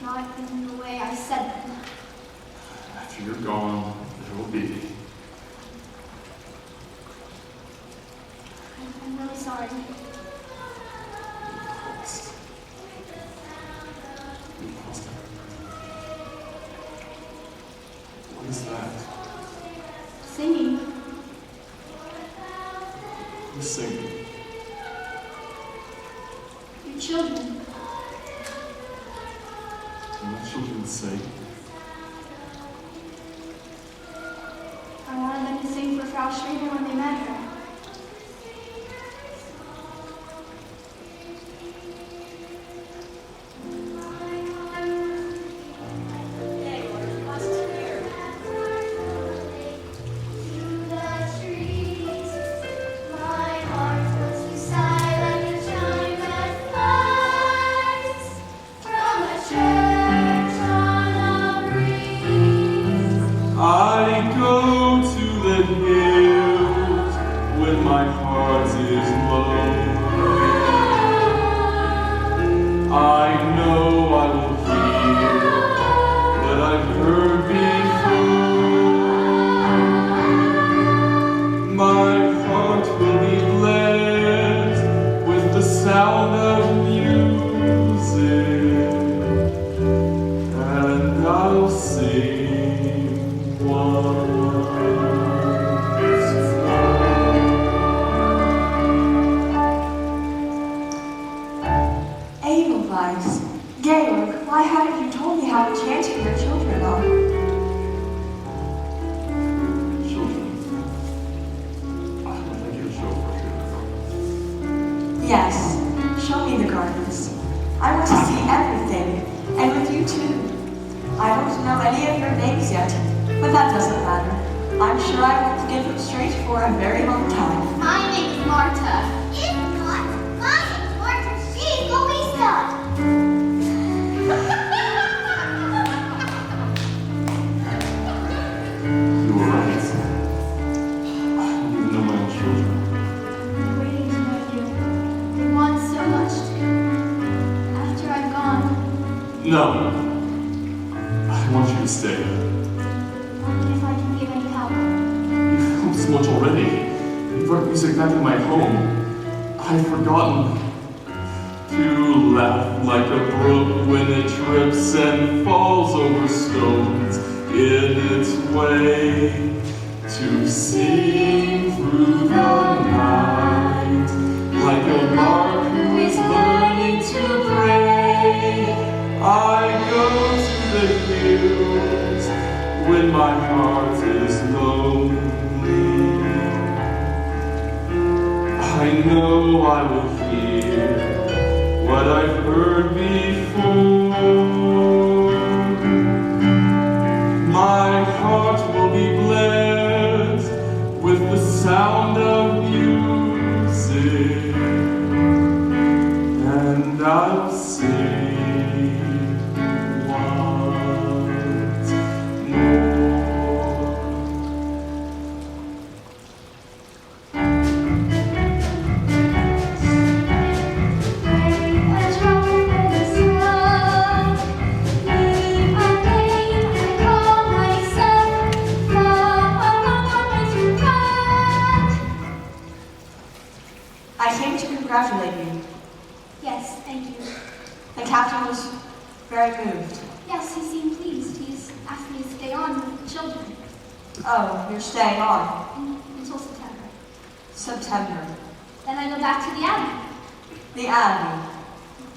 Not in the way I said them. After you're gone, there will be. I'm really sorry. What is that? Singing. Who's singing? Your children. Do my children sing? I wanted them to sing for Frau Schrader when they met her. I go to the hills when my heart is low. I know I will hear what I've heard before. My heart will be blessed with the sound of music, and I'll sing once Edelweiss, Georg, why haven't you told me how enchanting your children are? Children. I would like you to show for you. Yes, show me the gardens. I want to see everything, and with you too. I don't know any of your names yet, but that doesn't matter. I'm sure I won't forget them straight for a very long time. My name is Marta. It's not. My name's Marta. She's Louisa. You were right. I don't even know my own children. I'm waiting to know you. They want so much to. After I'm gone, No. I want you to stay. only if I can give any help. You've helped so much already. You brought music back to my home. I've forgotten to laugh like a brook when it trips and falls over stones in its way, to sing through the night like a lark who is learning to pray. I go to the hills when my heart is lonely. I know I will hear what I've heard before. My heart will be blessed with the sound of music, and I'll sing once more. I came to congratulate you. Yes, thank you. The captain was very moved. Yes, he seemed pleased. He's asked me to stay on with the children Oh, you're staying on. until September. September. Then I go back to the Abbey. The Abbey.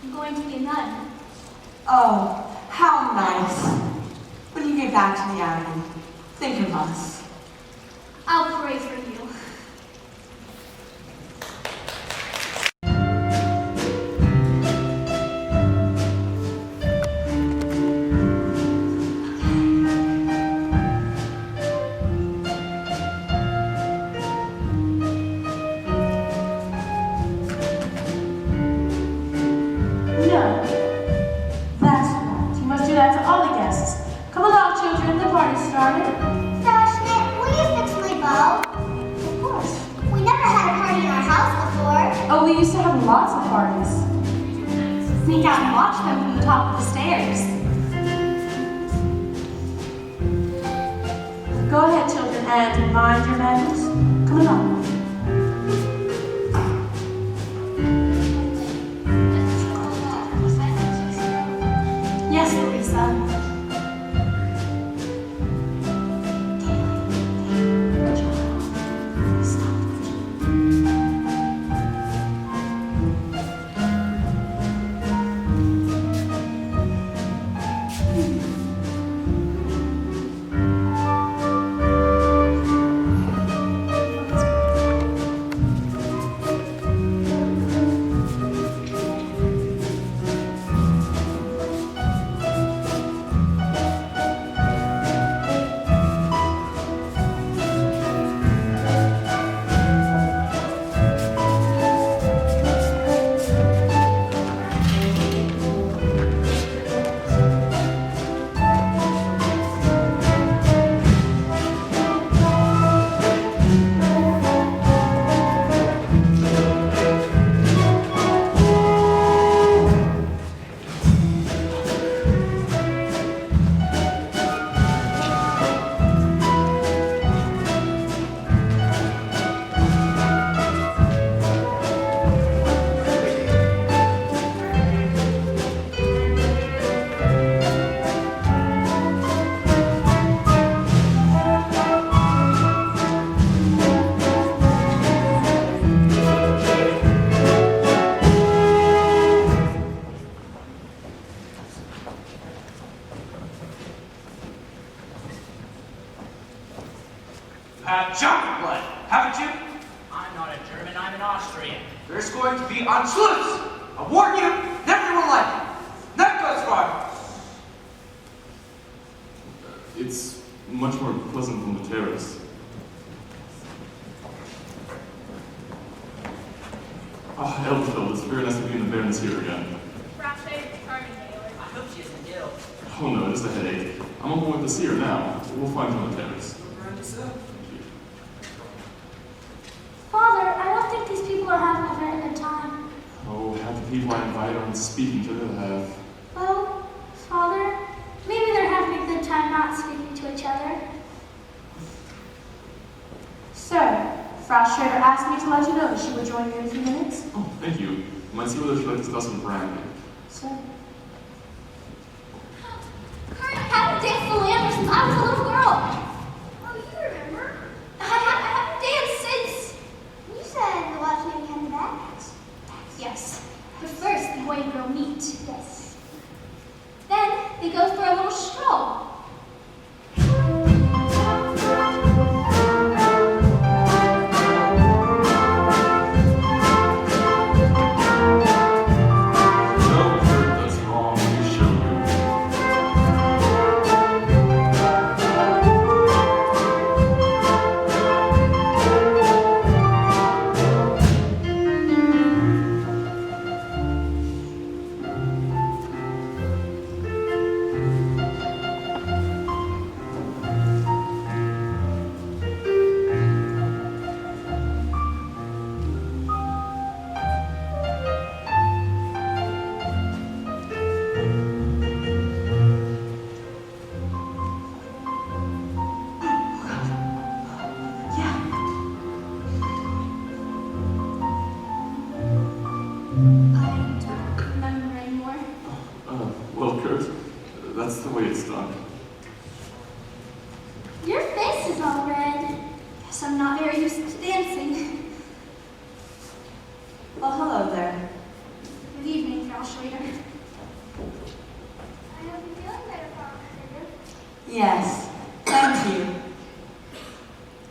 I'm going to be a nun. Oh, how nice. When you get back to the Abbey, think of us. I'll pray for you. No. That's right. You must do that to all the guests. Come along, children. The party's started. Frau Schrader. we used to have lots of parties. Sneak out and watch them from the top of the stairs. Go ahead, children, and mind your manners. Come along. Yes, Louisa. Chocolate blood, haven't you? I'm not a German, I'm an Austrian. There's going to be Anschluss! I warn you, never will like it. That goes far. It's much more pleasant from the terrace. Oh, Elfeld, it's very nice to be in the Baron's here again. Perhaps they determined Taylor. I hope she isn't ill. Oh no, just a headache. I'm on board the seer now. We'll find you on the terrace. Father, I don't think these people are having a very good time. Oh, half the people I invite aren't speaking to them have. Well, Father, maybe they're having a good time not speaking to each other. Sir, Frau Schrader asked me to let you know that she would join you in a few minutes. Oh, thank you. I might see whether she'd like to discuss some brandy. Sir. Kurt, I haven't danced the lamb since I was a little girl. Oh, you remember? I haven't danced since. You said the last name had the bags. Yes. But first, the boy and girl meet. Yes. Then they go for a little stroll. Well, Kurt, that's the way it's done. Your face is all red. Guess I'm not very used to dancing. Well, hello there. Good evening, Frau Schrader. I hope you're feeling better, Frau Schrader. Yes, thank you.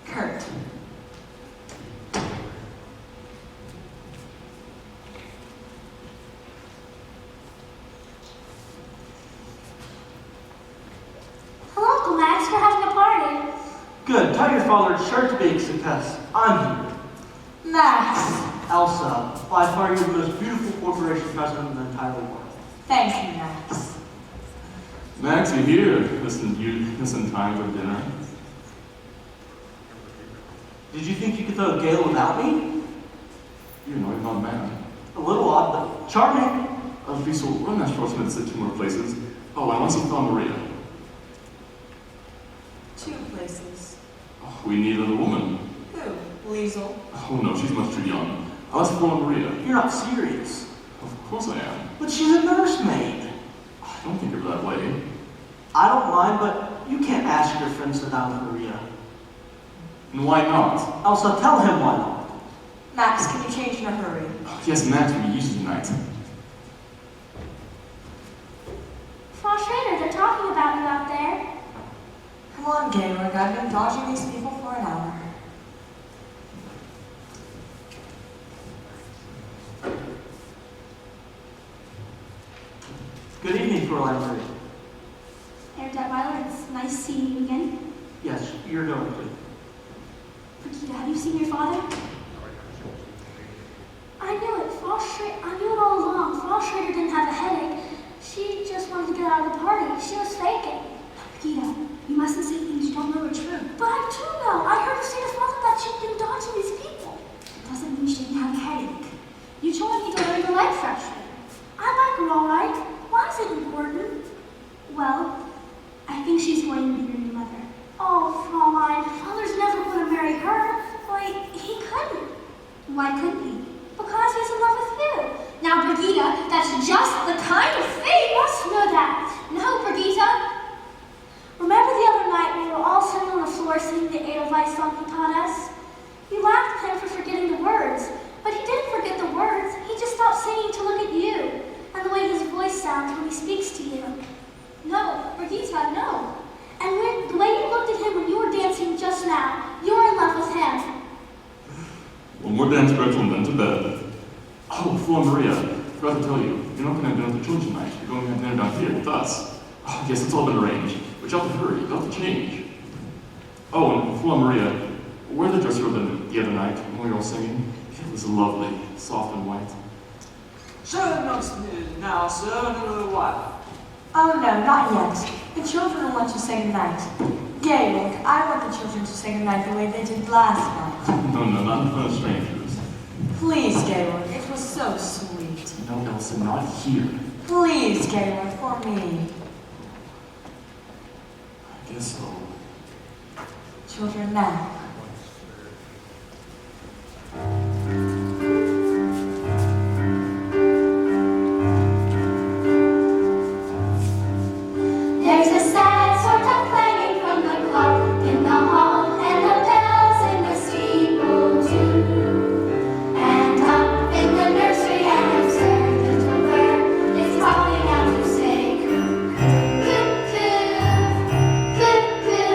Kurt. Hello, Uncle Max. We're having a party. Good, tell your father it's sure to be a success. I'm here. Max. Elsa, by far you're the most beautiful corporation president in the entire world. Thank you, Max. Max, you're here. Just in time for dinner. Did you think you could throw a gale without me? You know, I'm not a man. A little odd, but charming. Liesel, run that short minutes at 2 more places. Oh, I want to see Frau Maria. 2 places. Oh, we need another woman. Who? Liesel? Oh no, she's much too young. I'll ask Frau Maria. You're not serious. Of course I am. But she's a nursemaid. I don't think of her that way. I don't mind, but you can't ask your friend sit down with Maria. And why not? Elsa, tell him why not. Max, can you change in a hurry? Oh, yes, Max will be used tonight. Frau Schrader, they're talking about you out there. Come on, Georg. I've been dodging these people for an hour. Good evening, Fräulein Maria. Herr Detweiler, it's nice seeing you again. Yes, you're going to. Brigida, have you seen your father? I knew it. I knew it all along. Frau Schrader didn't have a headache. She just wanted to get out of the party. She was faking. Brigida, you mustn't say things you don't know are true. But I do know. I heard her say to father that she'd been dodging these people. It doesn't mean she didn't have a headache. You told me to learn to like Frau Schrader. I like her all right. Why is it important? Well, I think she's going to be your new mother. Oh, Fraulein, father's never going to marry her. Why, he couldn't. Why couldn't he? Because he's in love with you. Now, Brigida, that's just the kind of thing. You must know that. No, Brigida. Remember the other night we were all sitting on the floor singing the Edelweiss song he taught us? You laughed at him for forgetting the words, but he didn't forget the words. He just stopped singing to look at you and the way his voice sounds when he speaks to you. No, Brigida, no. And the way you looked at him when you were dancing just now, you're in love with him. One more dance, Gretel, and then to bed. Oh, Frau Maria, forgot to tell you, you're not going to have dinner with the children tonight. You're going to have dinner down here with us. Oh, yes, it's all been arranged. But you'll have to hurry. You'll have to change. Oh, and Frau Maria, wear the dress you wore the other night when we were all singing. It was lovely, soft and white. Sure, not now, sir, in a little while. Oh no, not yet. The children will want to say goodnight. Georg, I want the children to say goodnight the way they did last night. No, not in front of strangers. Please, Georg, it was so sweet. No, Elsa, not here. Please, Georg, for me. I guess so. Children now. There's a sad sort of clanging from the clock in the hall, and the bells in the steeple too. And up in the nursery, an absurd little bird is calling out to say cuckoo, cuckoo, cuckoo.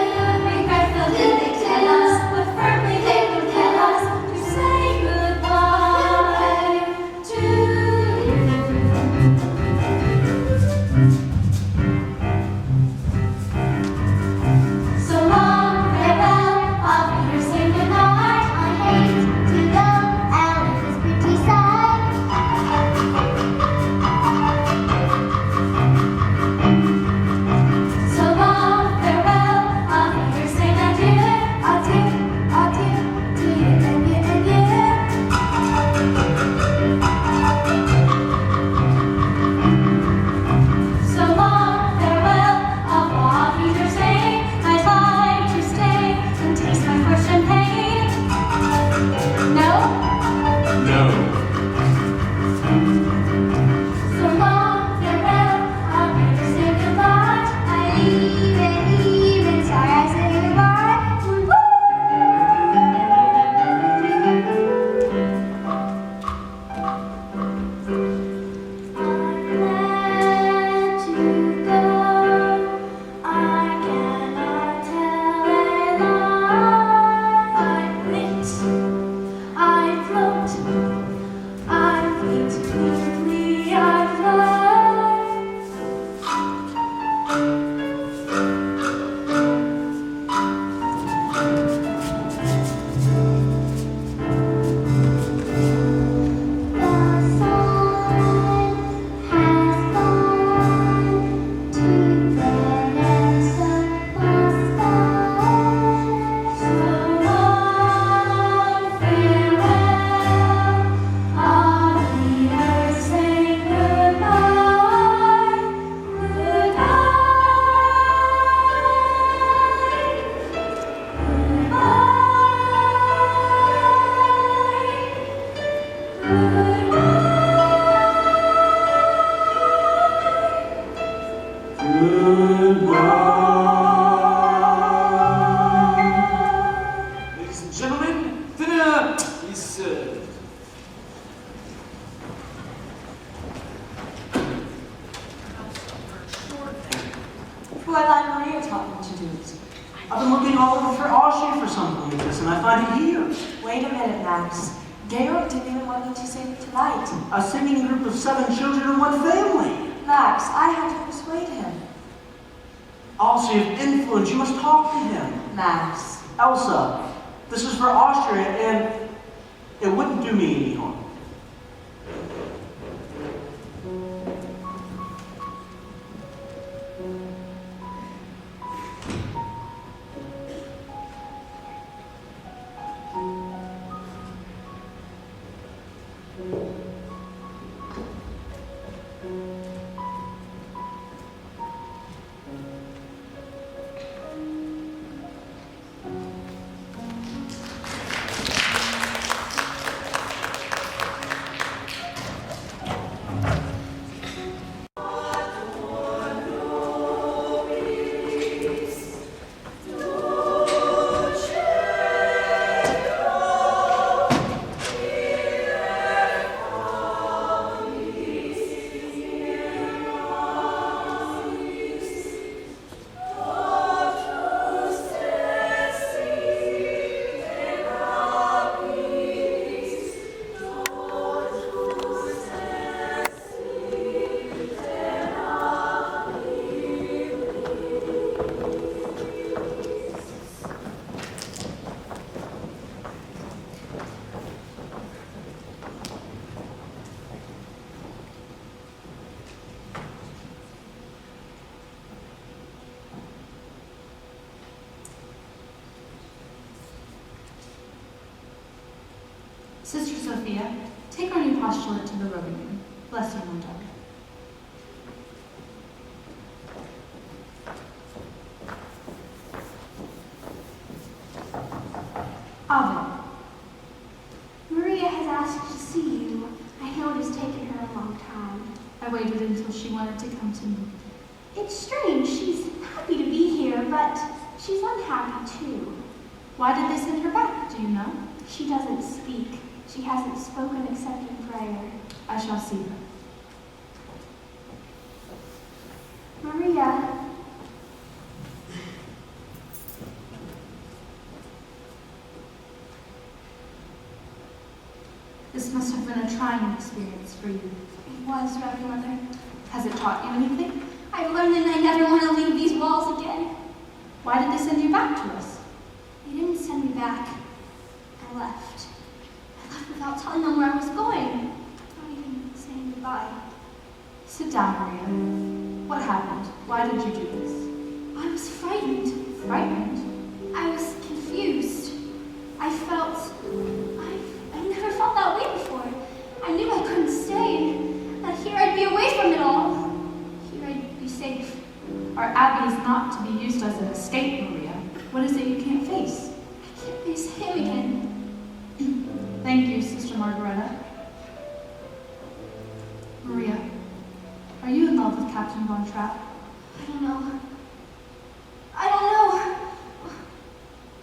Regretful did they tell us this, and I find it here. Wait a minute, Max. Georg didn't even want me to sing tonight. A singing group of 7 children in one family. Max, I had to persuade him. Also, you have influence. You must talk to him. Max. Elsa, this is for Austria, and it wouldn't do me any harm. Sister Sophia, take our new postulate to the robing room. Bless you, my daughter. Ave. Maria has asked to see you. I know it has taken her a long time. I waited until she wanted to come to me. It's strange. She's happy to be here, but she's unhappy too. Why did they send her back? Do you know? She doesn't speak. She hasn't spoken except in prayer. I shall see her. Maria. This must have been a trying experience for you. It was, Reverend Mother. Has it taught you anything? I've learned that I never want to leave these walls again. Why did they send you back to us? They didn't send me back. I left. I left without telling them where I was going. Not even saying goodbye. Sit down, Maria. What happened? Why did you do this? I was frightened. Frightened? I was confused. I felt... I've never felt that way before. I knew I couldn't stay. That here I'd be away from it all. Here I'd be safe. Our abbey is not to be used as an escape, Maria. What is it you can't face? I can't face him again. Thank you, Sister Margareta. Maria, are you in love with Captain Von Trapp? I don't know. I don't know.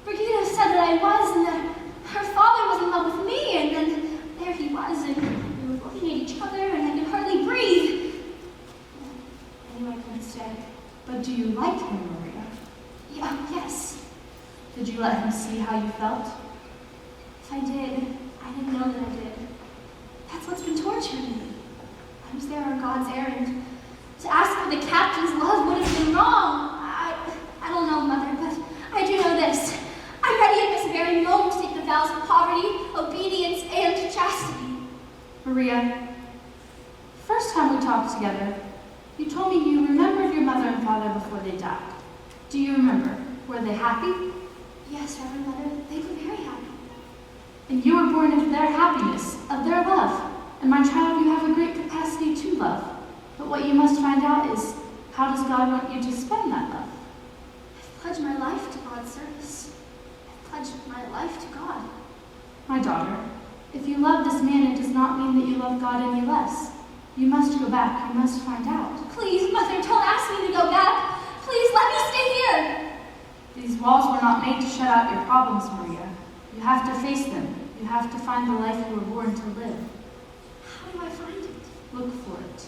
Brigida said that I was, and that her father was in love with me, and then there he was, and we were looking at each other, and I could hardly breathe. I knew I couldn't stay. But do you like him, Maria? Yes. Did you let him see how you felt? If I did, I didn't know that I did. That's what's been torturing me. I was there on God's errand. To ask for the captain's love would have been wrong. I don't know, Mother, but I do know this. I'm ready at this very moment to take the vows of poverty, obedience, and chastity. Maria, first time we talked together, you told me you remembered your mother and father before they died. Do you remember? Were they happy? Yes, Reverend Mother, they were very happy. And you were born of their happiness, of their love. And my child, you have a great capacity to love. But what you must find out is, how does God want you to spend that love? I've pledged my life to God's service. I've pledged my life to God. My daughter, if you love this man, it does not mean that you love God any less. You must go back. You must find out. Please, Mother, don't ask me to go back. Please, let me stay here. These walls were not made to shut out your problems, Maria. You have to face them. You have to find the life you were born to live. How do I find it? Look for it.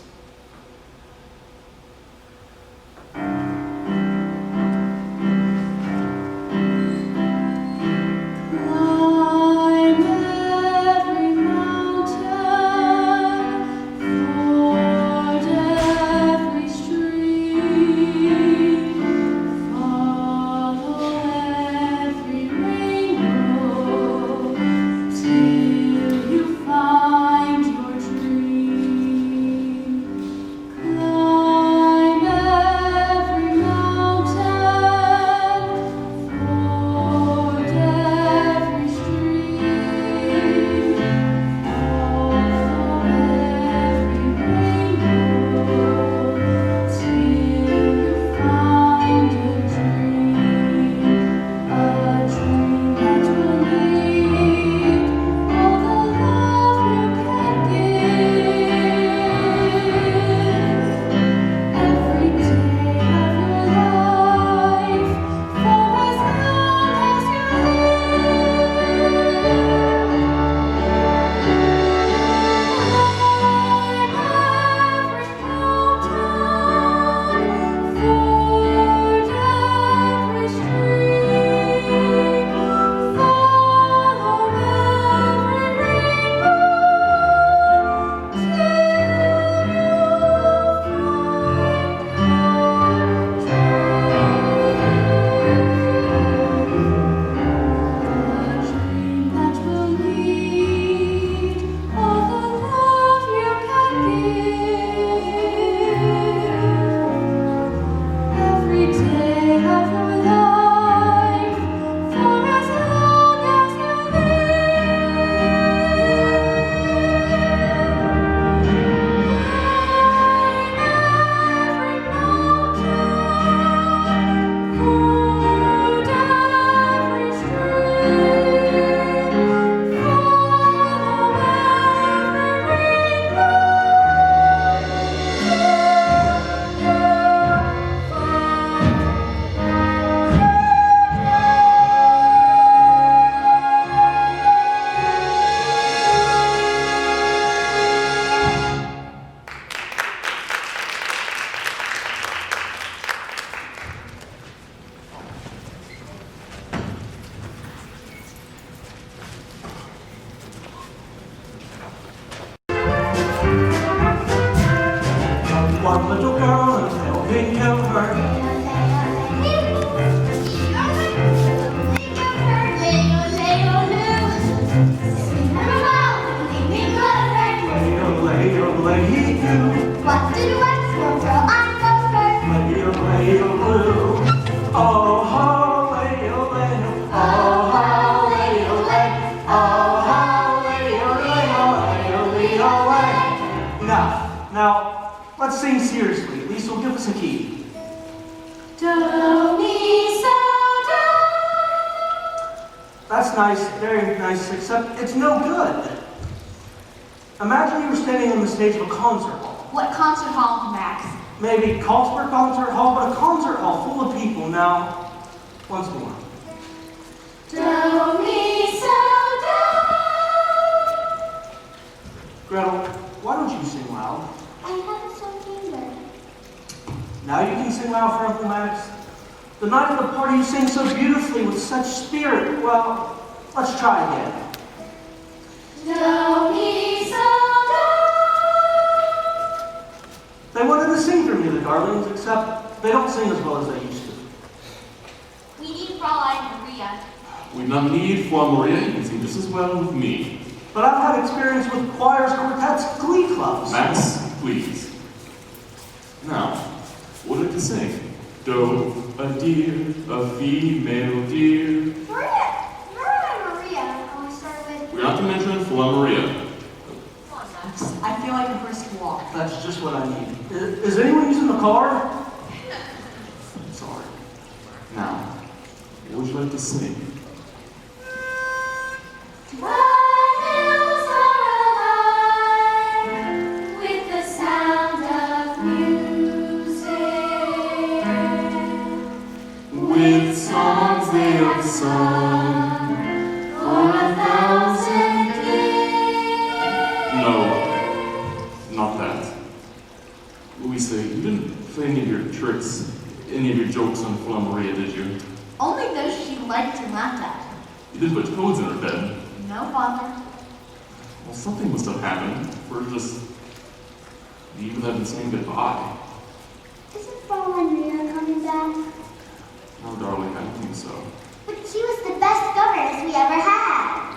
That's nice, very nice, except it's no good. Imagine you were standing on the stage of a concert hall. What concert hall, Max? Maybe Carlsberg Concert Hall, but a concert hall full of people. Now, once more. Do, mi, so, do. Gretel, why don't you sing loud? I have a song finger. Now you can sing loud for Uncle Max. The night of the party you sang so beautifully with such spirit. Well, let's try again. Do, mi, so, do. They wanted to sing for me, the darlings, except they don't sing as well as they used to. We need Fraulein Maria. We've not need for Maria, you can sing just as well with me. But I've had experience with choirs, quartets, glee clubs. Max, please. Now, what did you sing? Do, a deer, a female deer. Maria! Maria. Oh, we start with... We're not to mention Fla Maria. Come on, Max. I feel like a brisk walk. That's just what I need. Is anyone using the car? Sorry. Now, what would you like to sing? The hills are alive with the sound of music. With songs they have sung For 1,000 years. No, not that. Louisa, you didn't play any of your tricks, any of your jokes on Fla Maria, did you? Only those she liked and laughed at. You didn't put toads in her bed. No, Father. Well, something must have happened. We're just leave without even saying goodbye. Isn't Fraulein Maria coming back? No, darling, I don't think so. But she was the best governess we ever had.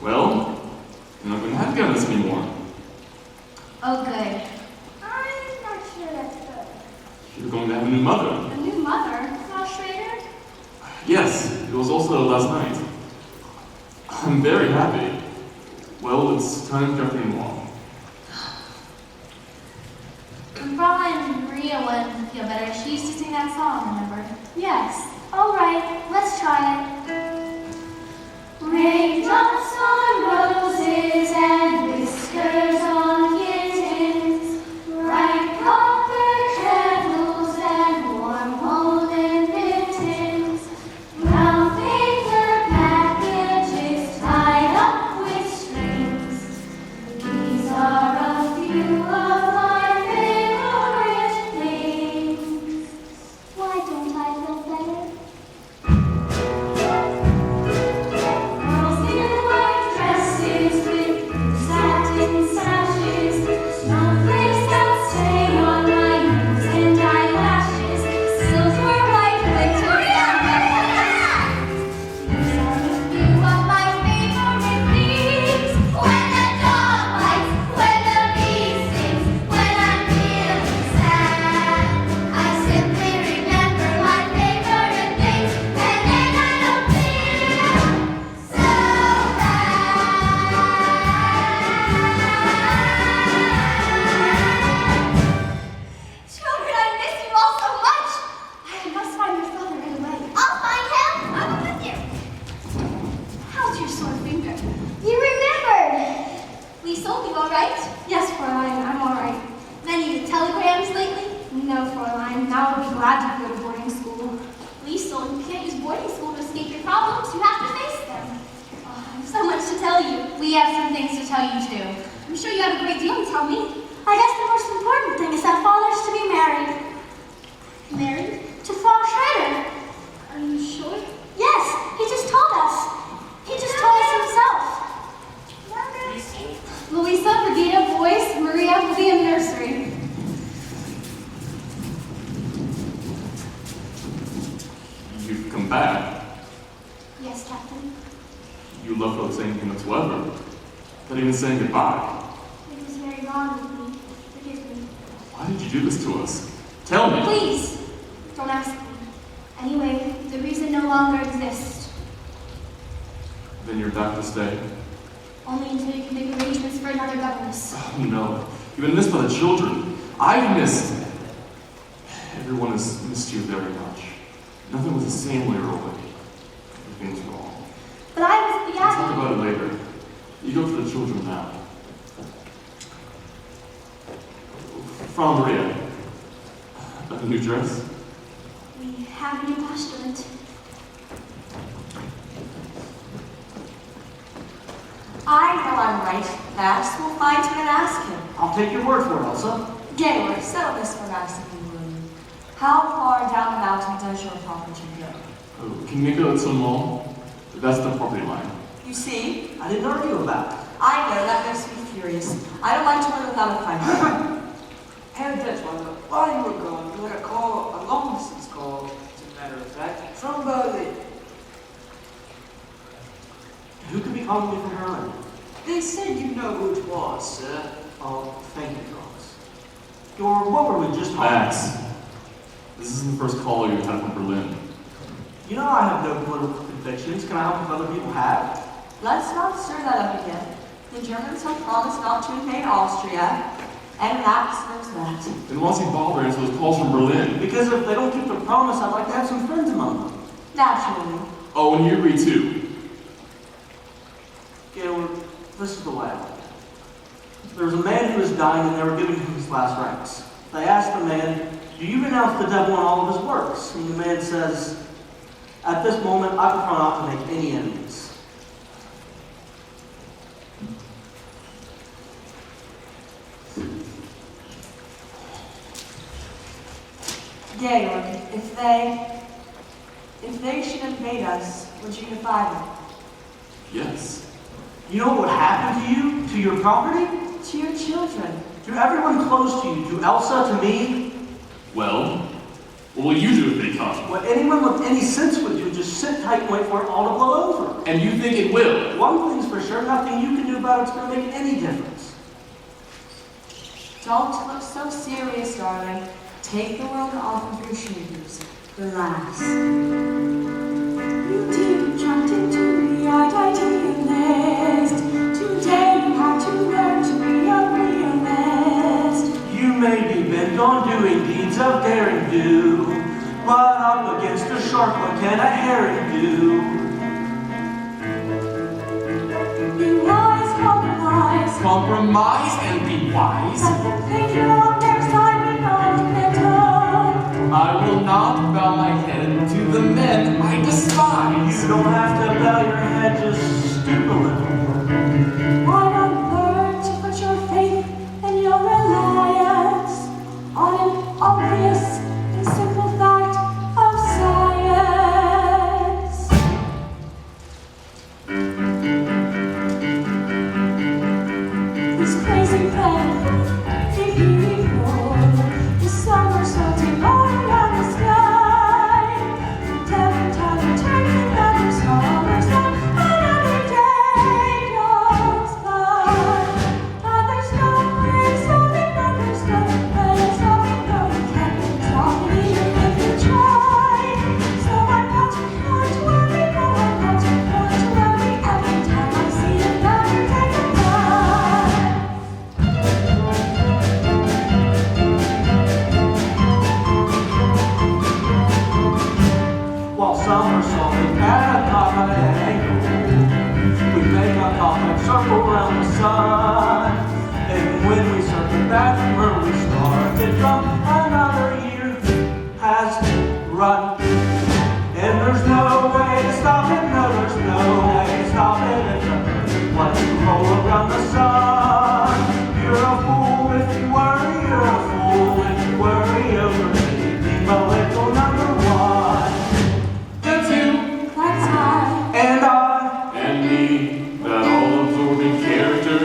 Well, you're not going to have governess anymore. Oh, good. I'm not sure that's good. You're going to have a new mother. A new mother? Frau Schrader? Yes, it was also last night. I'm very happy. Well, it's time for everything along. When Fraulein Maria wanted to feel better, she used to sing that song, remember? Yes. All right, let's try it. Raindrops on roses and whiskers on kittens, bright copper kettles and warm woolen mittens, brown paper packages tied up with strings. These are a few of my favorite things. Why don't I feel better? Girls in white dresses with satin sashes, snowflakes that stay on my nose and eyelashes, silver white glitter These are a few of my favorite things. When the dog bites, when the bee sings, when I'm feeling sad, I simply remember my favorite things, and then I don't feel so bad. Children, I miss you all so much. I must find your father right away. I'll find him. I'm with you. How's your sore finger? You remembered. We sold you all right. Yes, Fraulein, I'm all right. Many telegrams lately. No, Fraulein, now I'll be glad to go to boarding school. Liesel, you can't use boarding school to escape your problems. You have to face them. Oh, I have so much to tell you. We have some things to tell you, too. I'm sure you have a great deal to tell me. I guess the most important thing is that Father's to be married Married? to Frau Schrader. Are you sure? Yes, he just told us. He just told us himself. Louisa, Brigida, boys, Maria will be in nursery. You've come back. Yes, Captain. You left without saying anything whatsoever. Not even saying goodbye. It was very wrong of me. Forgive me. Why did you do this to us? Tell me. Please, don't ask me. Anyway, the reason no longer exists. Then you're back to stay. Only until you can make arrangements for another governess. Oh, no. You've been missed by the children. I've missed. Everyone has missed you very much. Nothing was the same when you were away. Everything's wrong. But I the children now. From Maria, a new dress? We have a new postulant. I know I'm right. Max will find him and ask him. I'll take your word for it, Elsa. Georg, settle this for Max if you would. How far down the mountain does your property go? Oh, can you make it so long? That's the property line. You see? I didn't argue about it. I know, that makes me furious. I don't like to live without a fight. And that's why, while you were gone, you had a call, a long-distance call, as a matter of fact, from Berlin. Who could be calling me from Berlin? They said you know who it was, sir. Oh, thank you, Thomas. Georg, what were we just talking Max, about? this isn't the first call you had from Berlin. You know I have no political convictions. Can I help if other people have? Let's not stir that up again. The Germans have promised not to invade Austria, and Max knows that. Then why does he bother answer those calls from Berlin? Because if they don't keep their promise, I'd like to have some friends among them. Naturally. Oh, and you agree too. Georg, this is the way. There was a man who was dying and they were giving him his last rites. They asked the man, do you renounce the devil and all of his works? And the man says, at this moment, I prefer not to make any enemies. Georg, if they should invade us, would you defy them? Yes. You know what would happen to you, to your property, To your children. to everyone close to you, to Elsa, to me? Well, what will you do if they come? What anyone with any sense would do, just sit tight and wait for it all to blow over. And you think it will? One thing's for sure, nothing you can do about it's going to make any difference. Don't look so serious, darling. Take the world off of your shoulders. Relax. You deep jumped into the idealist. Today you have to learn to be a realist. You may be bent on doing deeds of daring do, but up against a shark, what can a herring do? Be wise, compromise. Compromise and be wise? Let them think you're on their side, but not on their tongue. I will not bow my head to the men I despise. You don't have to bow your head, just stoop a little. Why not learn to put your faith and your reliance on an obvious and simple fact of science? This crazy planet, the evil, the somersaulting all around the sky. Every time you turn another smaller step, another day goes by. And there's no way stopping, and there's no way stopping, no, you can't stop it even if you try. So I'm not too hard to worry, no, I'm not too hard to worry. Every time I see another day go by. While somersaulting at a comet angle, we make a comet circle around the sun. And when we circle back from where we started from, another year has run. And there's no way to stop it, no, there's no way to stop it. Once you roll around the sun, you're a fool if you worry, you're a fool if you worry over anything but little number one. The two That's high. And I and me, that all-absorbing character.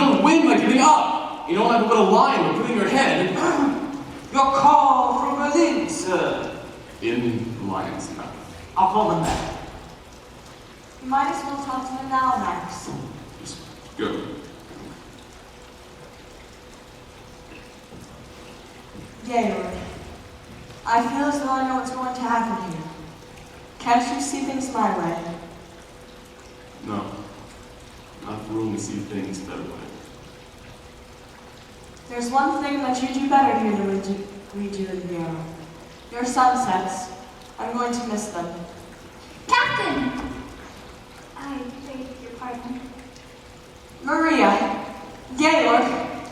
don't win by giving up. You don't have to put a line or put in your head. Your call from Berlin, sir. In the lion's mouth. I'll call them back. You might as well talk to them now, Max. Just go. Gaylord, I feel as though I know what's going to happen here. Can't you see things my way? No. Not for only see things that way. There's one thing that you do better here than we do in Vienna. Your sunsets. I'm going to miss them. Captain! I beg your pardon. Maria! Gaylord,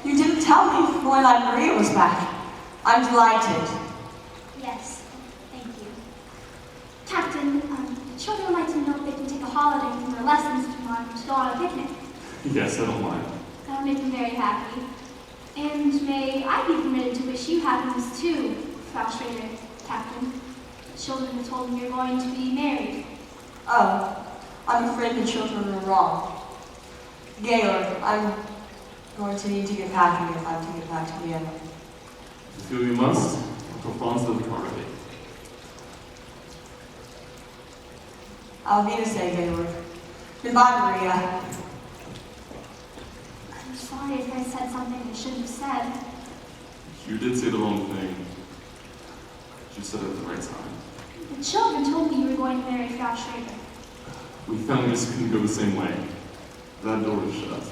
you didn't tell me when Maria was back. I'm delighted. Yes, thank you. Captain, the children would like to know if they can take a holiday from their lessons tomorrow to go on a picnic. Yes, I don't mind. That would make them very happy. And may I be permitted to wish you happiness too, Frau Schrader, Captain. The children have told me you're going to be married. Oh, I'm afraid the children are wrong. Gaylord, I'm going to need to get packing if I'm to get back to Vienna. If you feel you must, I'll Franz the already. I'll be to say, Gaylord. Goodbye, Maria. I'm sorry if I said something I shouldn't have said. You did say the wrong thing. You said it at the right time. The children told me you were going to marry Frau Schrader. We found this couldn't go the same way. That door is shut.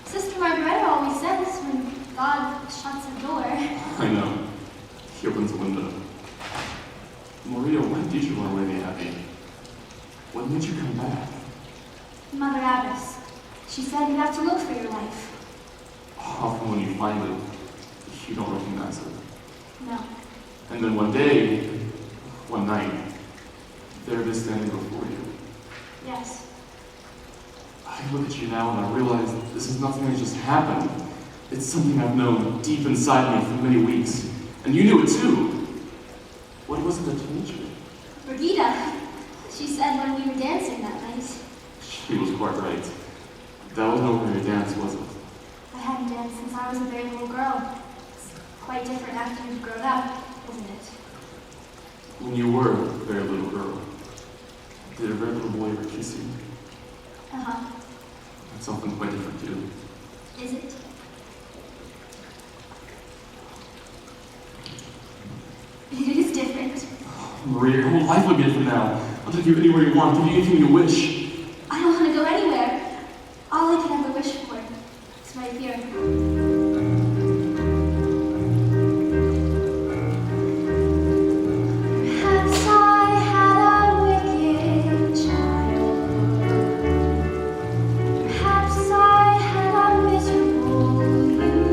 Sister Margareta always says when God shuts a door. I know. He opens a window. Maria, when did you run away, Abby? When did you come back? Mother Abbess. She said you'd have to look for your life. Often when you find it, you don't recognize it. No. And then one day, one night, there it is standing before you. Yes. I look at you now and I realize that this is nothing that just happened. It's something I've known deep inside me for many weeks. And you knew it too. What was it that told you? Brigida. She said when we were dancing that night. She was quite right. That was no ordinary dance, was it? I hadn't danced since I was a very little girl. It's quite different after you've grown up, isn't it? When you were a very little girl, did a very little boy ever kiss you? Uh-huh. That's often quite different too. Is it? It is different. Maria, your whole life will be different now. I'll take you anywhere you want, give you anything you wish. I don't want to go anywhere. All I can ever wish for is right here. Perhaps I had a wicked childhood. Perhaps I had a miserable youth.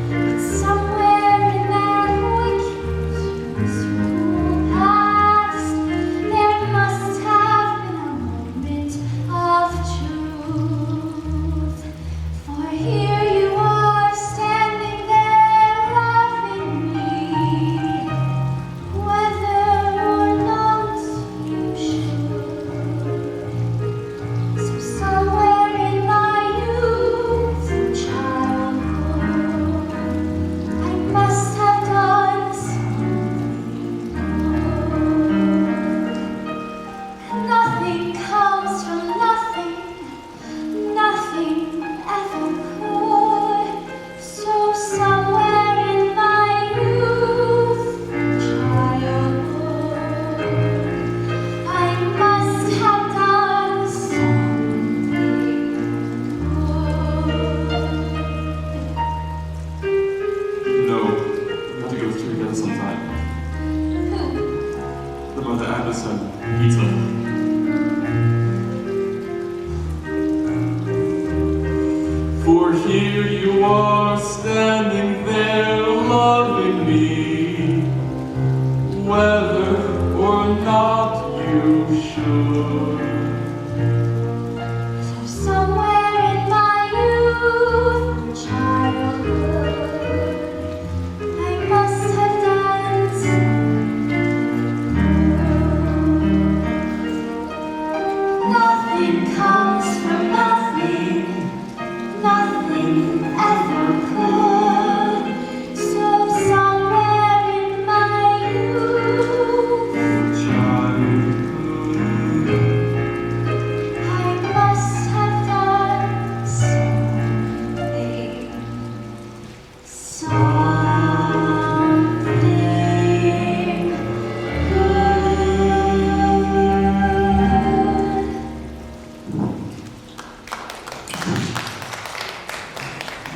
But somewhere in that wicked, miserable past, there must have been a moment of truth. For here you are standing there loving me, whether or not you should. So somewhere in my youth and childhood, I must have done something good. Nothing comes from nothing, nothing ever could. So somewhere in my youth and childhood, I must have done something good. No, we have to go through together sometime. Who? The Mother Abbess and Peter. For here you are standing there loving me, whether or not you should. So somewhere in my youth and childhood, I must have done something good. Nothing comes from nothing,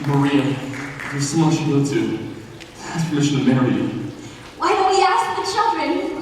Maria, there's someone I should go to. Ask permission to marry you. Why don't we ask the children?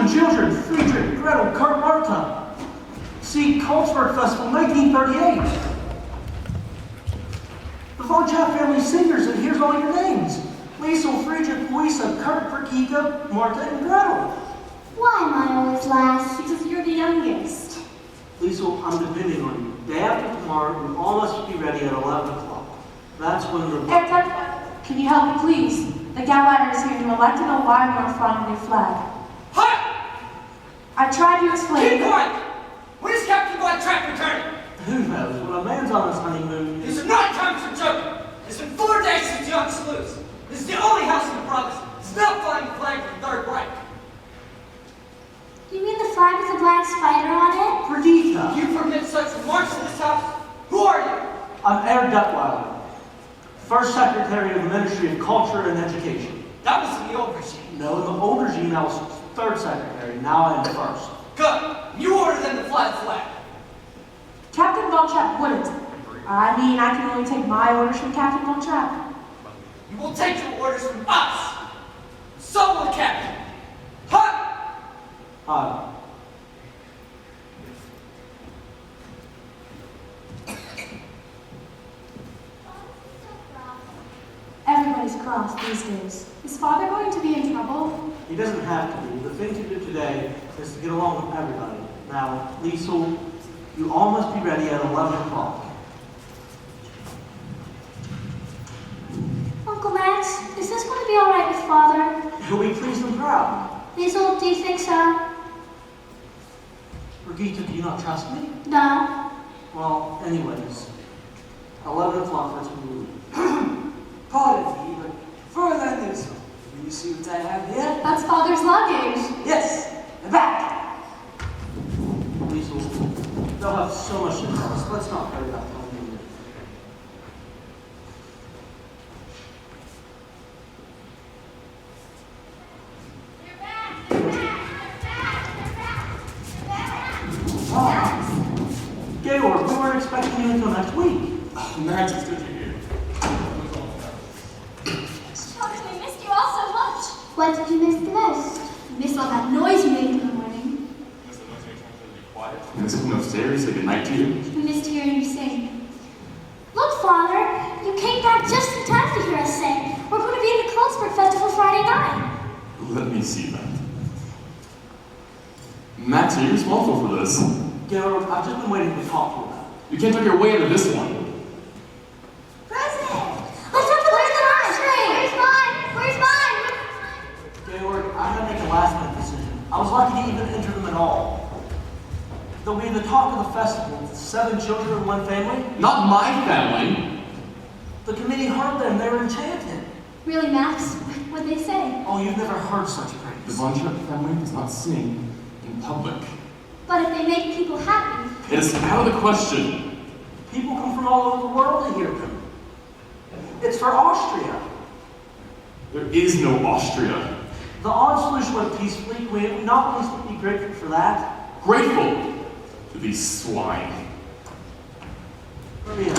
Children, Friedrich, Gretel, Kurt, Martha. See, Coltsburg Festival, 1938. The Von Trapp family singers, and here's all your names. Liesel, Brigitte, Martha, and Gretel. Why am I always last? Because you're the youngest. Liesel, I'm depending on you. Day after tomorrow, you all must be ready at 11 o'clock. That's when the... Can you help me, please? The Gallier is here to elect an O'Lyra flying a new flag. Hi! I tried to explain. Keep quiet! When is Captain Blacktrap returning? Who knows? When a man's on his honeymoon... These are not times for joking. It's been 4 days since the young salutes. This is the only house in the province that's not flying the flag for the Third Reich. You mean the flag with the black spider on it? Brigitte! You permit such remarks in this house? Who are you? I'm Herr Duttweiler, First Secretary of the Ministry of Culture and Education. That was in the old regime. No, in the old regime, I was Third Secretary. Now I am First. Good. You order them to fly the flag. Captain Von Trapp wouldn't. I mean, I can only take my orders from Captain Von Trapp. You will take your orders from us. So will the captain. Hi! Hi. Everybody's crossed these days. Is father going to be in trouble? He doesn't have to be. The thing to do today is to get along with everybody. Now, Liesel, you all must be ready at 11 o'clock. Uncle Max, is this going to be all right with father? He'll be pleased and proud. Liesel, do you think so? Brigitte, do you not trust me? No. Well, anyways, 11 o'clock, that's when we leave. Pardon me, but further than this, do you see what I have here? That's father's luggage. Yes, the back. Liesel, they'll have so much to tell us. Let's not hurry up. Georg, we weren't expecting you until next week. Max, it's good you're here. Charlie, we missed you all so much. What did you miss the most? Miss all that noise you made in the morning. And it's come upstairs, say goodnight to you. We missed hearing you sing. Look, Father, you came back just in time to hear us sing. We're going to be at the Colesburg Festival Friday night. Let me see that. Max, are you responsible for this? Georg, I've just been waiting to talk to you about it. You can't talk your way out of this one. Present! Let's have the ice cream! Where's mine? Where's mine? Georg, I had to make a last-minute decision. I was lucky to even enter them at all. They'll be the talk of the festival. 7 children in one family. Not my family. The committee heard them. They were enchanted. Really, Max? What'd they say? Oh, you've never heard such The praise. Von Trapp family does not sing in public. But if they make people happy, It is out of the question. People come from all over the world to hear them. It's for Austria. There is no Austria. The odd solution went peacefully. We not only be grateful for that. Grateful to these swine. Maria,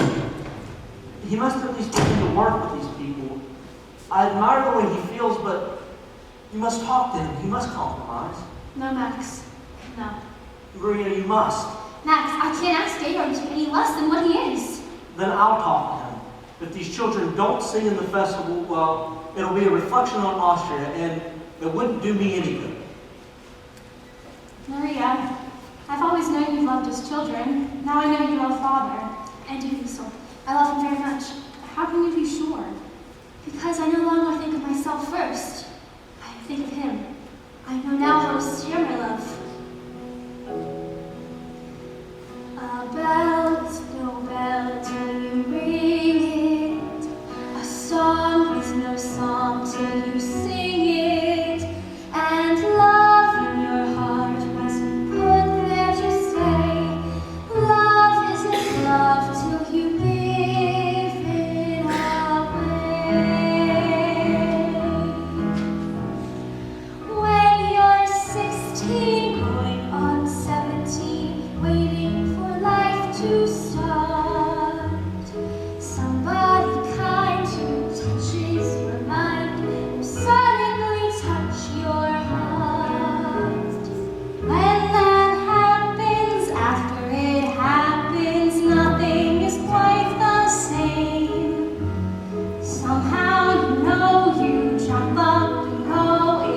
he must at least begin to work with these people. I admire the way he feels, but you must talk to him. He must compromise. no, Max. No. Maria, you must. Max, I can't ask Georg to be any less than what he is. Then I'll talk to him. If these children don't sing in the festival, well, it'll be a reflection on Austria, and it wouldn't do me any good. Maria, I've always known you loved us children. Now I know you love father. And you, Liesel. I love him very much. How can you be sure? Because I no longer think of myself first. I think of him. I know now how sincere my love. A bell is no bell till you ring it. A song is no song till you sing it. And love in your heart wasn't put there to stay. Love isn't love till you give it away. When you're 16, going on 17, waiting for life to start, somebody kind who touches your mind will suddenly touch your heart. When that happens, after it happens, nothing is quite the same. Somehow you know you jump up and go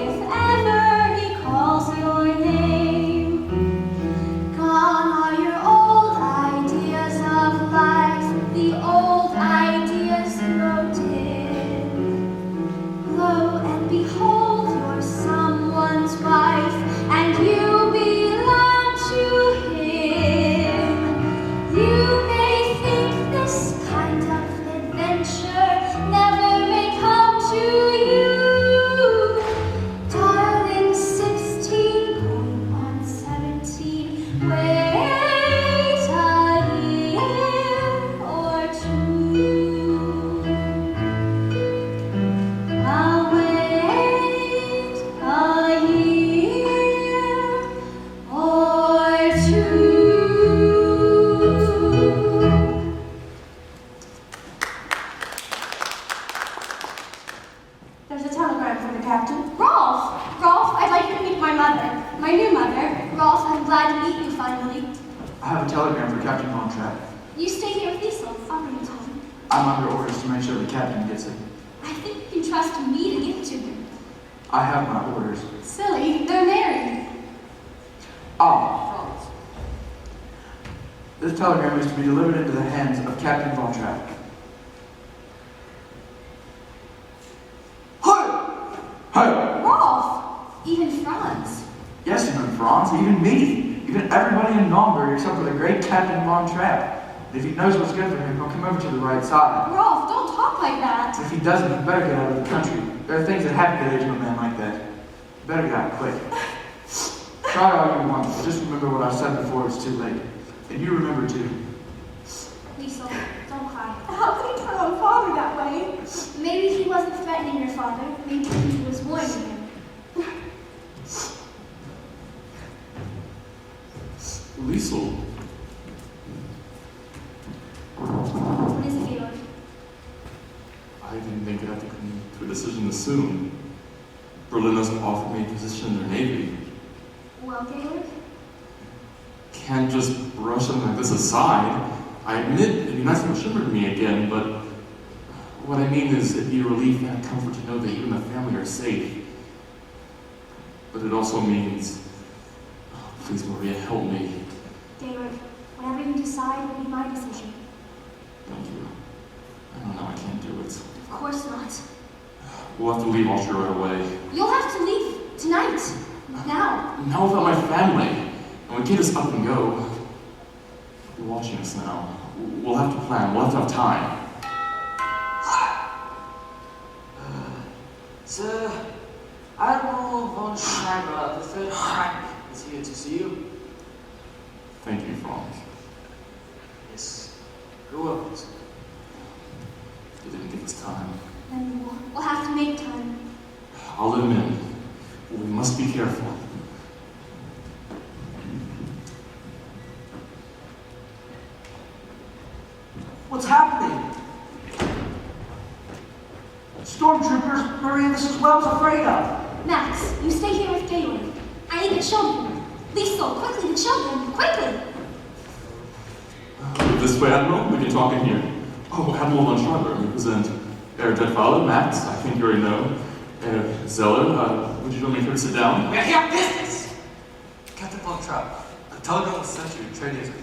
telegram for Captain Von Trapp. You stay here with Liesel. I'll bring it to him. I'm under orders to make sure the captain gets it. I think you can trust me to give it to him. I have my orders. Silly, they're married. Ah. This telegram is to be delivered into the hands of Captain Von Trapp. Hey! Rolf! Even Franz. Yes, even Franz, even me, even everybody in Naumburg except for the great Captain Von Trapp. If he knows what's good for him, he'll come over to the right side. Rolf, don't talk like that. If he doesn't, he better get out of the country. There are things that happen to age of a man like that. You better get out quick. Try all you want, but just remember what I said before it's too late. And you remember too. Liesel, don't cry. How could he turn on Father that way? Maybe he wasn't threatening your father. Maybe he was warning him. Liesel, What is it, Georg? I didn't think I'd have to come to a decision this soon. Berlin doesn't offer me a position in their navy. Well, Georg? Can't just brush something like this aside. I admit it'd be nice to have Schimmer to me again, but what I mean is it'd be a relief and a comfort to know that you and the family are safe. But it also means, oh, please Maria, help me. Georg, whatever you decide will be my decision. Thank you. I don't know, I can't do it. Of course not. We'll have to leave Austria right away. You'll have to leave tonight. Now. Not without my family. And we can't just up and go. You're watching us now. We'll have to plan. We'll have to have time. Sir, Admiral von Schreiber, the third rank, is here to see you. Thank you, Franz. Yes. You're welcome, sir. You didn't give us time. Then we'll have to make time. I'll let him in. We must be careful. What's happening? Stormtroopers, Maria, this is what I was afraid of. Max, you stay here with Georg. I need the children. Liesel, quickly, the children, quickly. This way, Admiral. We can talk in here. Oh, Admiral von Schreiber, we present Herr Jetfather, Max, I think you already know. Zeller, would you join me here to sit down? We are here on business! Captain Von Trapp, a telegram was sent to you 3 days ago.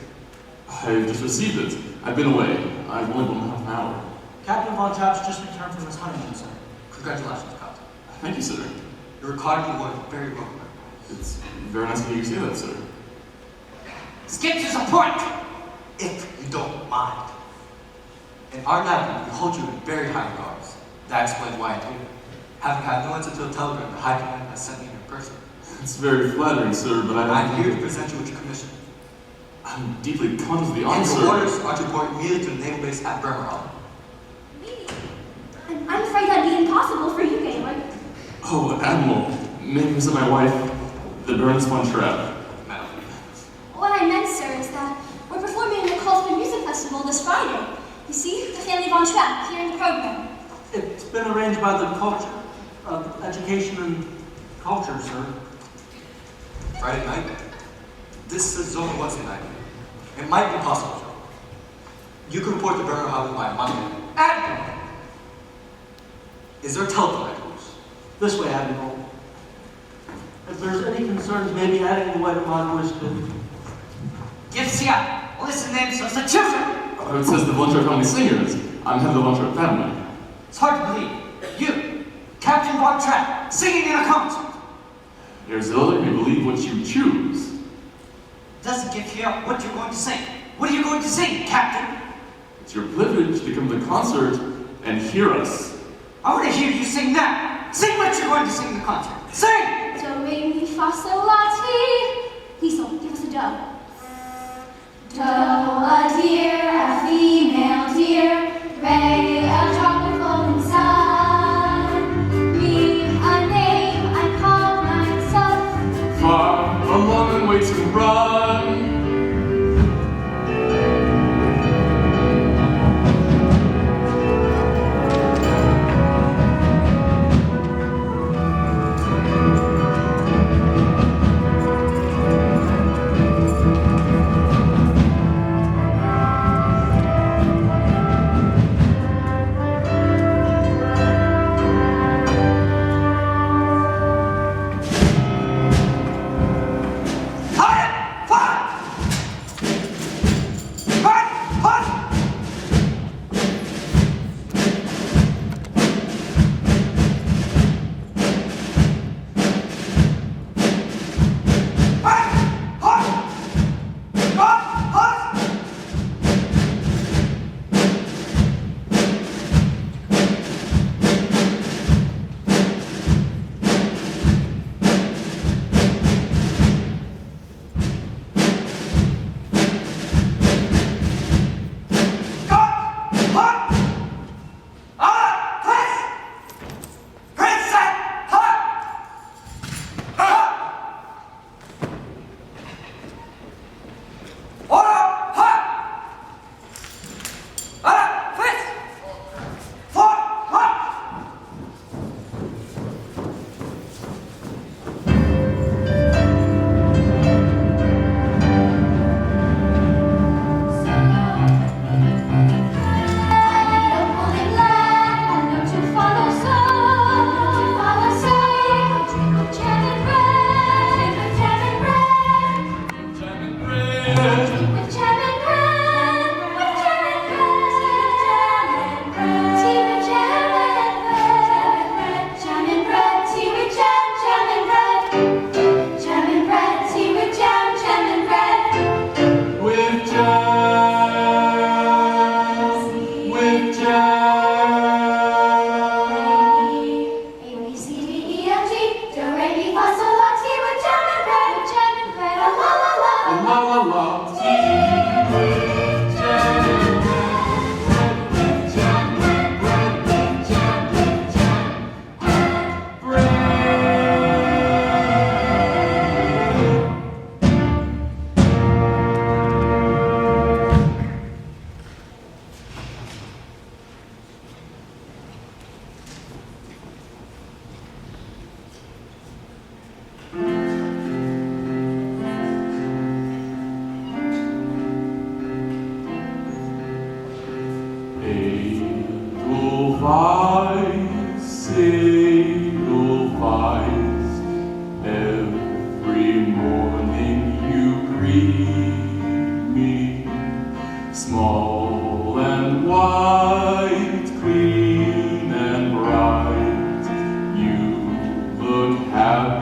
I just received it. I've been away. I've only been half an hour. Captain Von Trapp's just returned from his honeymoon, sir. Congratulations, Captain. Thank you, sir. Your recording was very well. It's very nice to hear you say that, sir. Skip to the point! If you don't mind. In our navy, we hold you in very high regards. That explains why I do. Having had no answer to a telegram, the High Command has sent me in person. It's very flattering, sir, but I'm here to present you with your commission. I'm deeply conscious of the honor, And sir. your orders are to report immediately to the naval base at Bremerhaven. I'm afraid that'd be impossible for you, Georg. Oh, Admiral, may I visit my wife, the Baroness von Trapp? Madam. What I meant, sir, is that we're performing in the Culture Music Festival this Friday. You see, the family Von Trapp here in the program. It's been arranged by the culture, education and culture, sir. Friday night? This is only Wednesday night. It might be possible. You can report to Bremerhaven by Monday. And is there a telephone networks? This way, Admiral. If there's any concerns, maybe adding the white line voice could. Give here. Listen names of the children. It says the Von Trapp family singers. I'm head of the Von Trapp family. It's hard to believe. You, Captain Von Trapp, singing in a concert. Herr Zeller, you believe what you choose. Doesn't give here what you're going to sing. What are you going to sing, Captain? It's your privilege to come to the concert and hear us. I want to hear you sing now. Sing what you're going to sing in the concert. Sing! Do, re, mi, fa, sol, la, ti. Liesel, give us a do. Do, a deer, a female deer. Re, a chocolate floating sun. Me, a name I call myself. Far, a long way to run.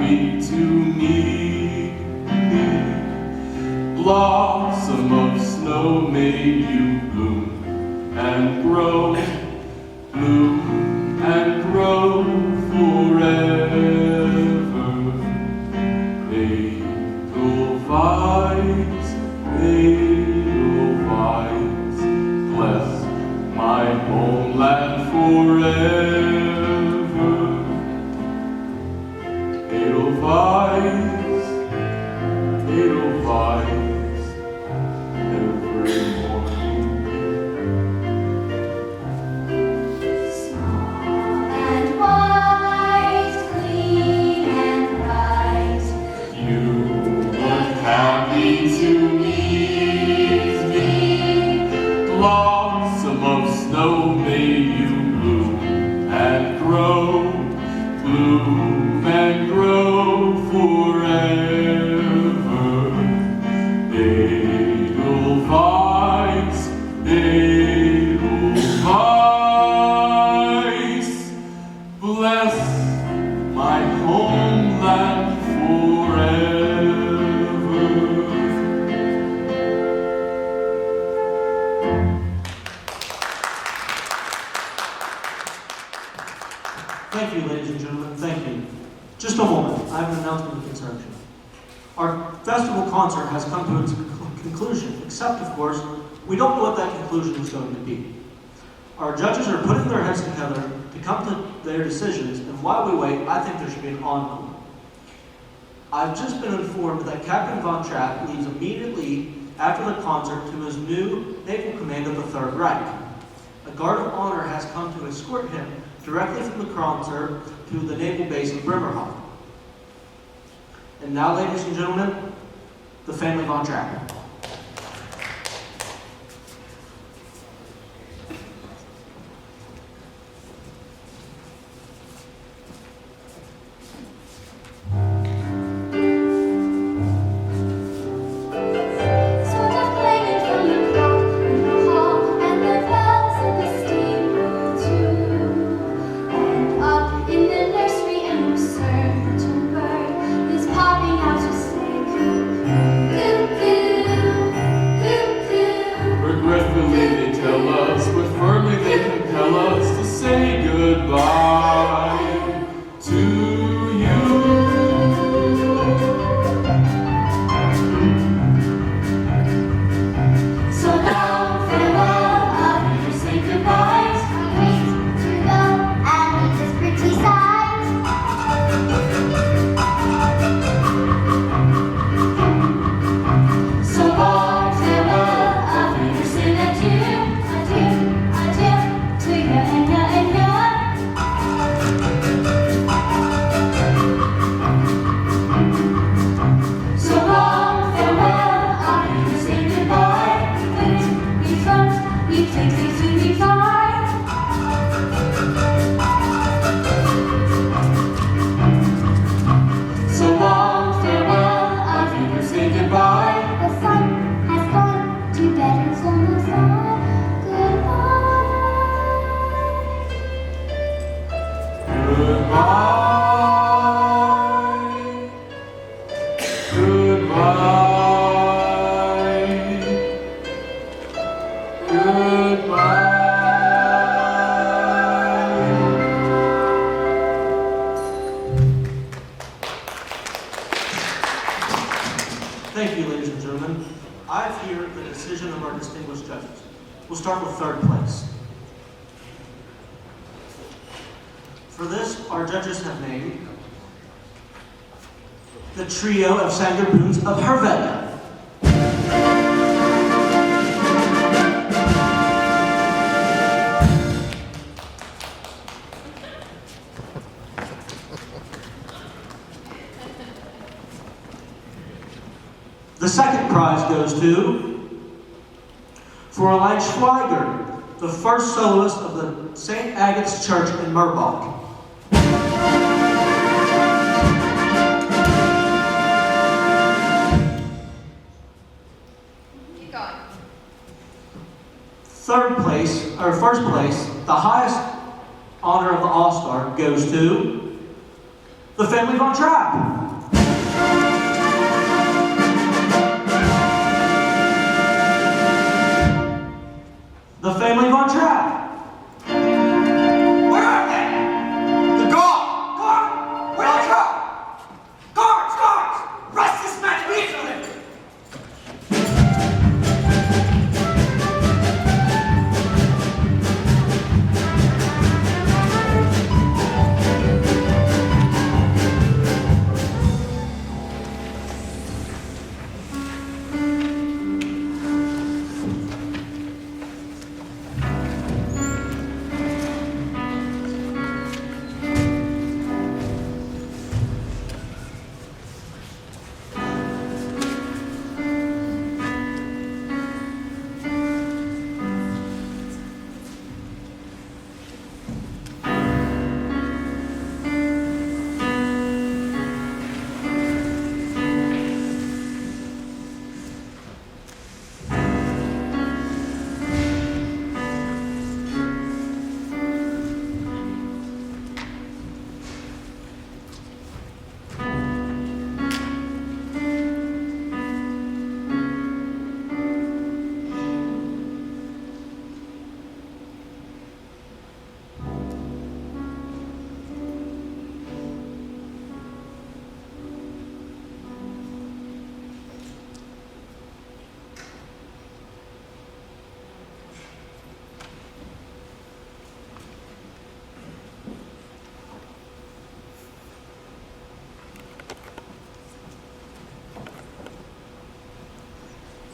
happy to meet me. Blossom of snow, may you bloom and grow, bloom and grow forever. Edelweiss, Edelweiss, bless my homeland forever. Edelweiss, Edelweiss, every morning. Small and white, clean and bright. You look happy to meet me. Blossom of snow, may you bloom and grow, bloom and grow forever. Edelweiss, Edelweiss, bless my homeland forever. Thank you, ladies and gentlemen, thank you. Just a moment, I have an announcement of concern. Our festival concert has come to its conclusion, except, of course, we don't know what that conclusion is going to be. Our judges are putting their heads together to come to their decisions, and while we wait, I think there should be an encore. I've just been informed that Captain Von Trapp leaves immediately after the concert to his new naval command of the Third Reich. A guard of honor has come to escort him directly from the concert to the naval base in Bremerhaven. And now, ladies and gentlemen, the family Von Trapp. Thank you, ladies and gentlemen. I have here the decision of our distinguished judges. We'll start with third place. For this, our judges have named the trio of Sangerboons of Herveda. The second prize goes to Fräulein Schweiger, the first soloist of the St. Agate's Church in Murbach. Keep going. Third place, or first place, the highest honor of the All-Star goes to The family Von Trapp! The family Von Trapp! Where are they? They're gone! Gone! Where are they gone? Guards! Guards! Arrest this man immediately!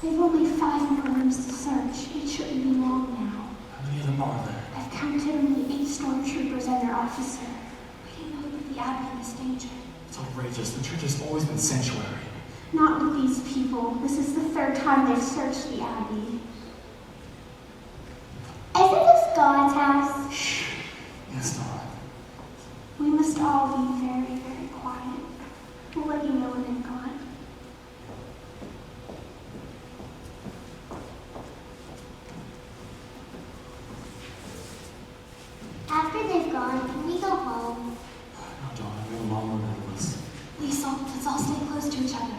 They've only 5 more rooms to search. It shouldn't be long now. How many of them are there? I've counted only 8 stormtroopers and their officer. We didn't know that the Abbey was danger. It's outrageous. The church has always been sanctuary. Not with these people. This is the 3rd time they've searched the Abbey. Isn't this God's house? Shh. It's not. We must all be very, very quiet. We'll let you know when they've gone. After they've gone, can we go home? No, Dawn, we have a long road ahead of us. Lisa, let's all stay close to each other.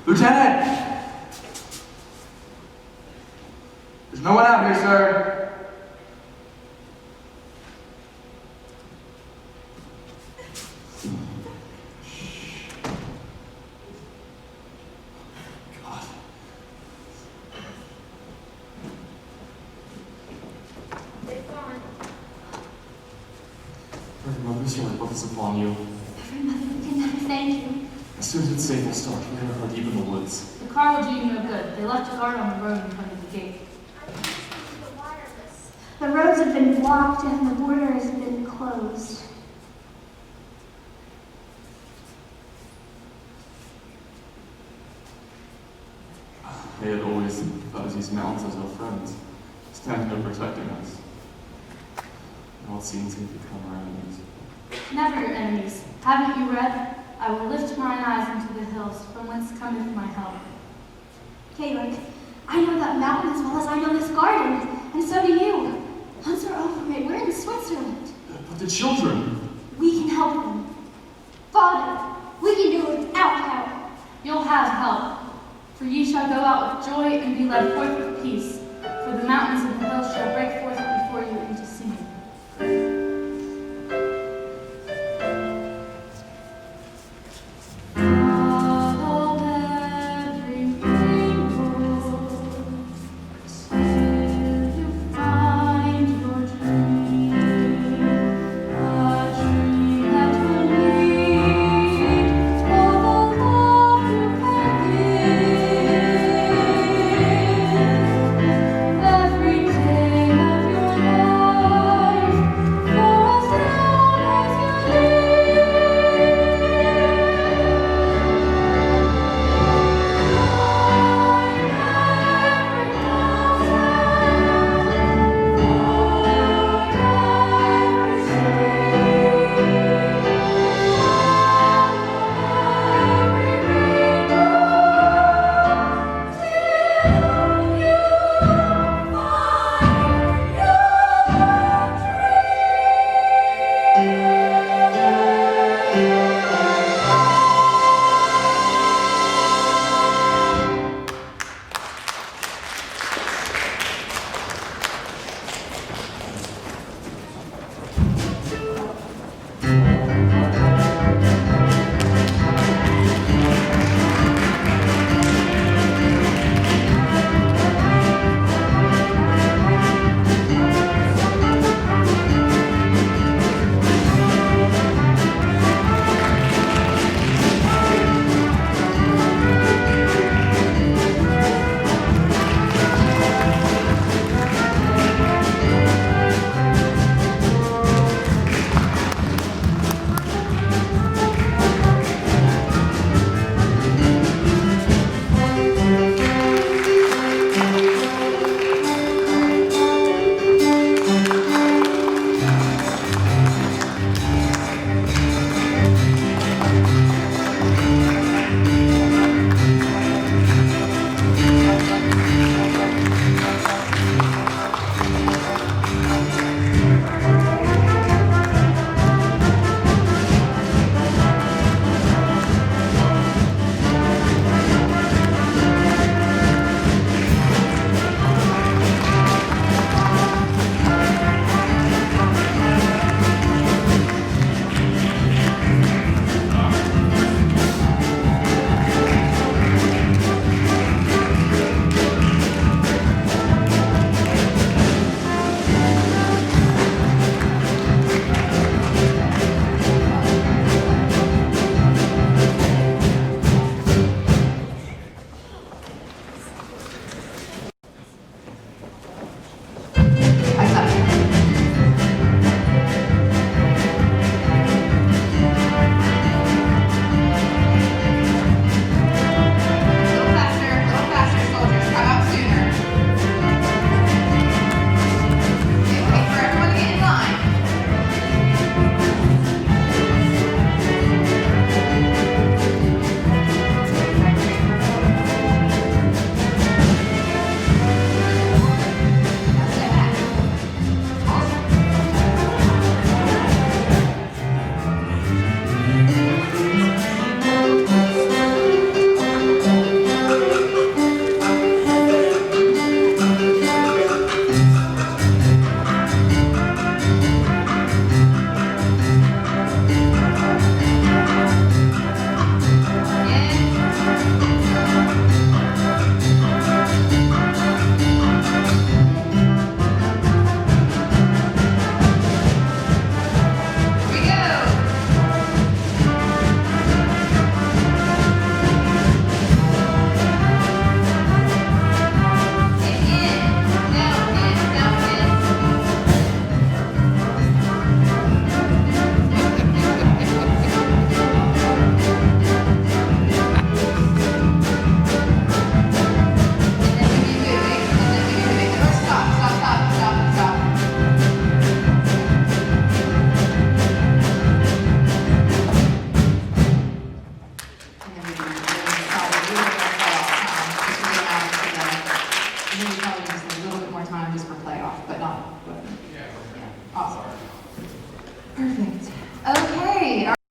Lieutenant! There's no one out here, sir. God. They've gone. Reverend Mother, Mr. White, what is upon you? Every mother we can never thank you. As soon as it's safe, we'll start. We never heard deep in the woods. The car will do you no good. They left a guard on the road in front of the gate. I'm listening to the wireless. The roads have been blocked and the border has been closed. They had always thought of these mountains as our friends, standing there protecting us. Now it seems they've become our enemies. Never your enemies. Haven't you read? I will lift mine eyes into the hills, from whence cometh my help. Caleb, I know that mountain as well as I know this garden, and so do you. Once we're over it, we're in Switzerland. But the children! We can help them. Father, we can do it without help. You'll have help. For ye shall go out with joy and be led forth with peace. For the mountains and the hills shall break forth before you into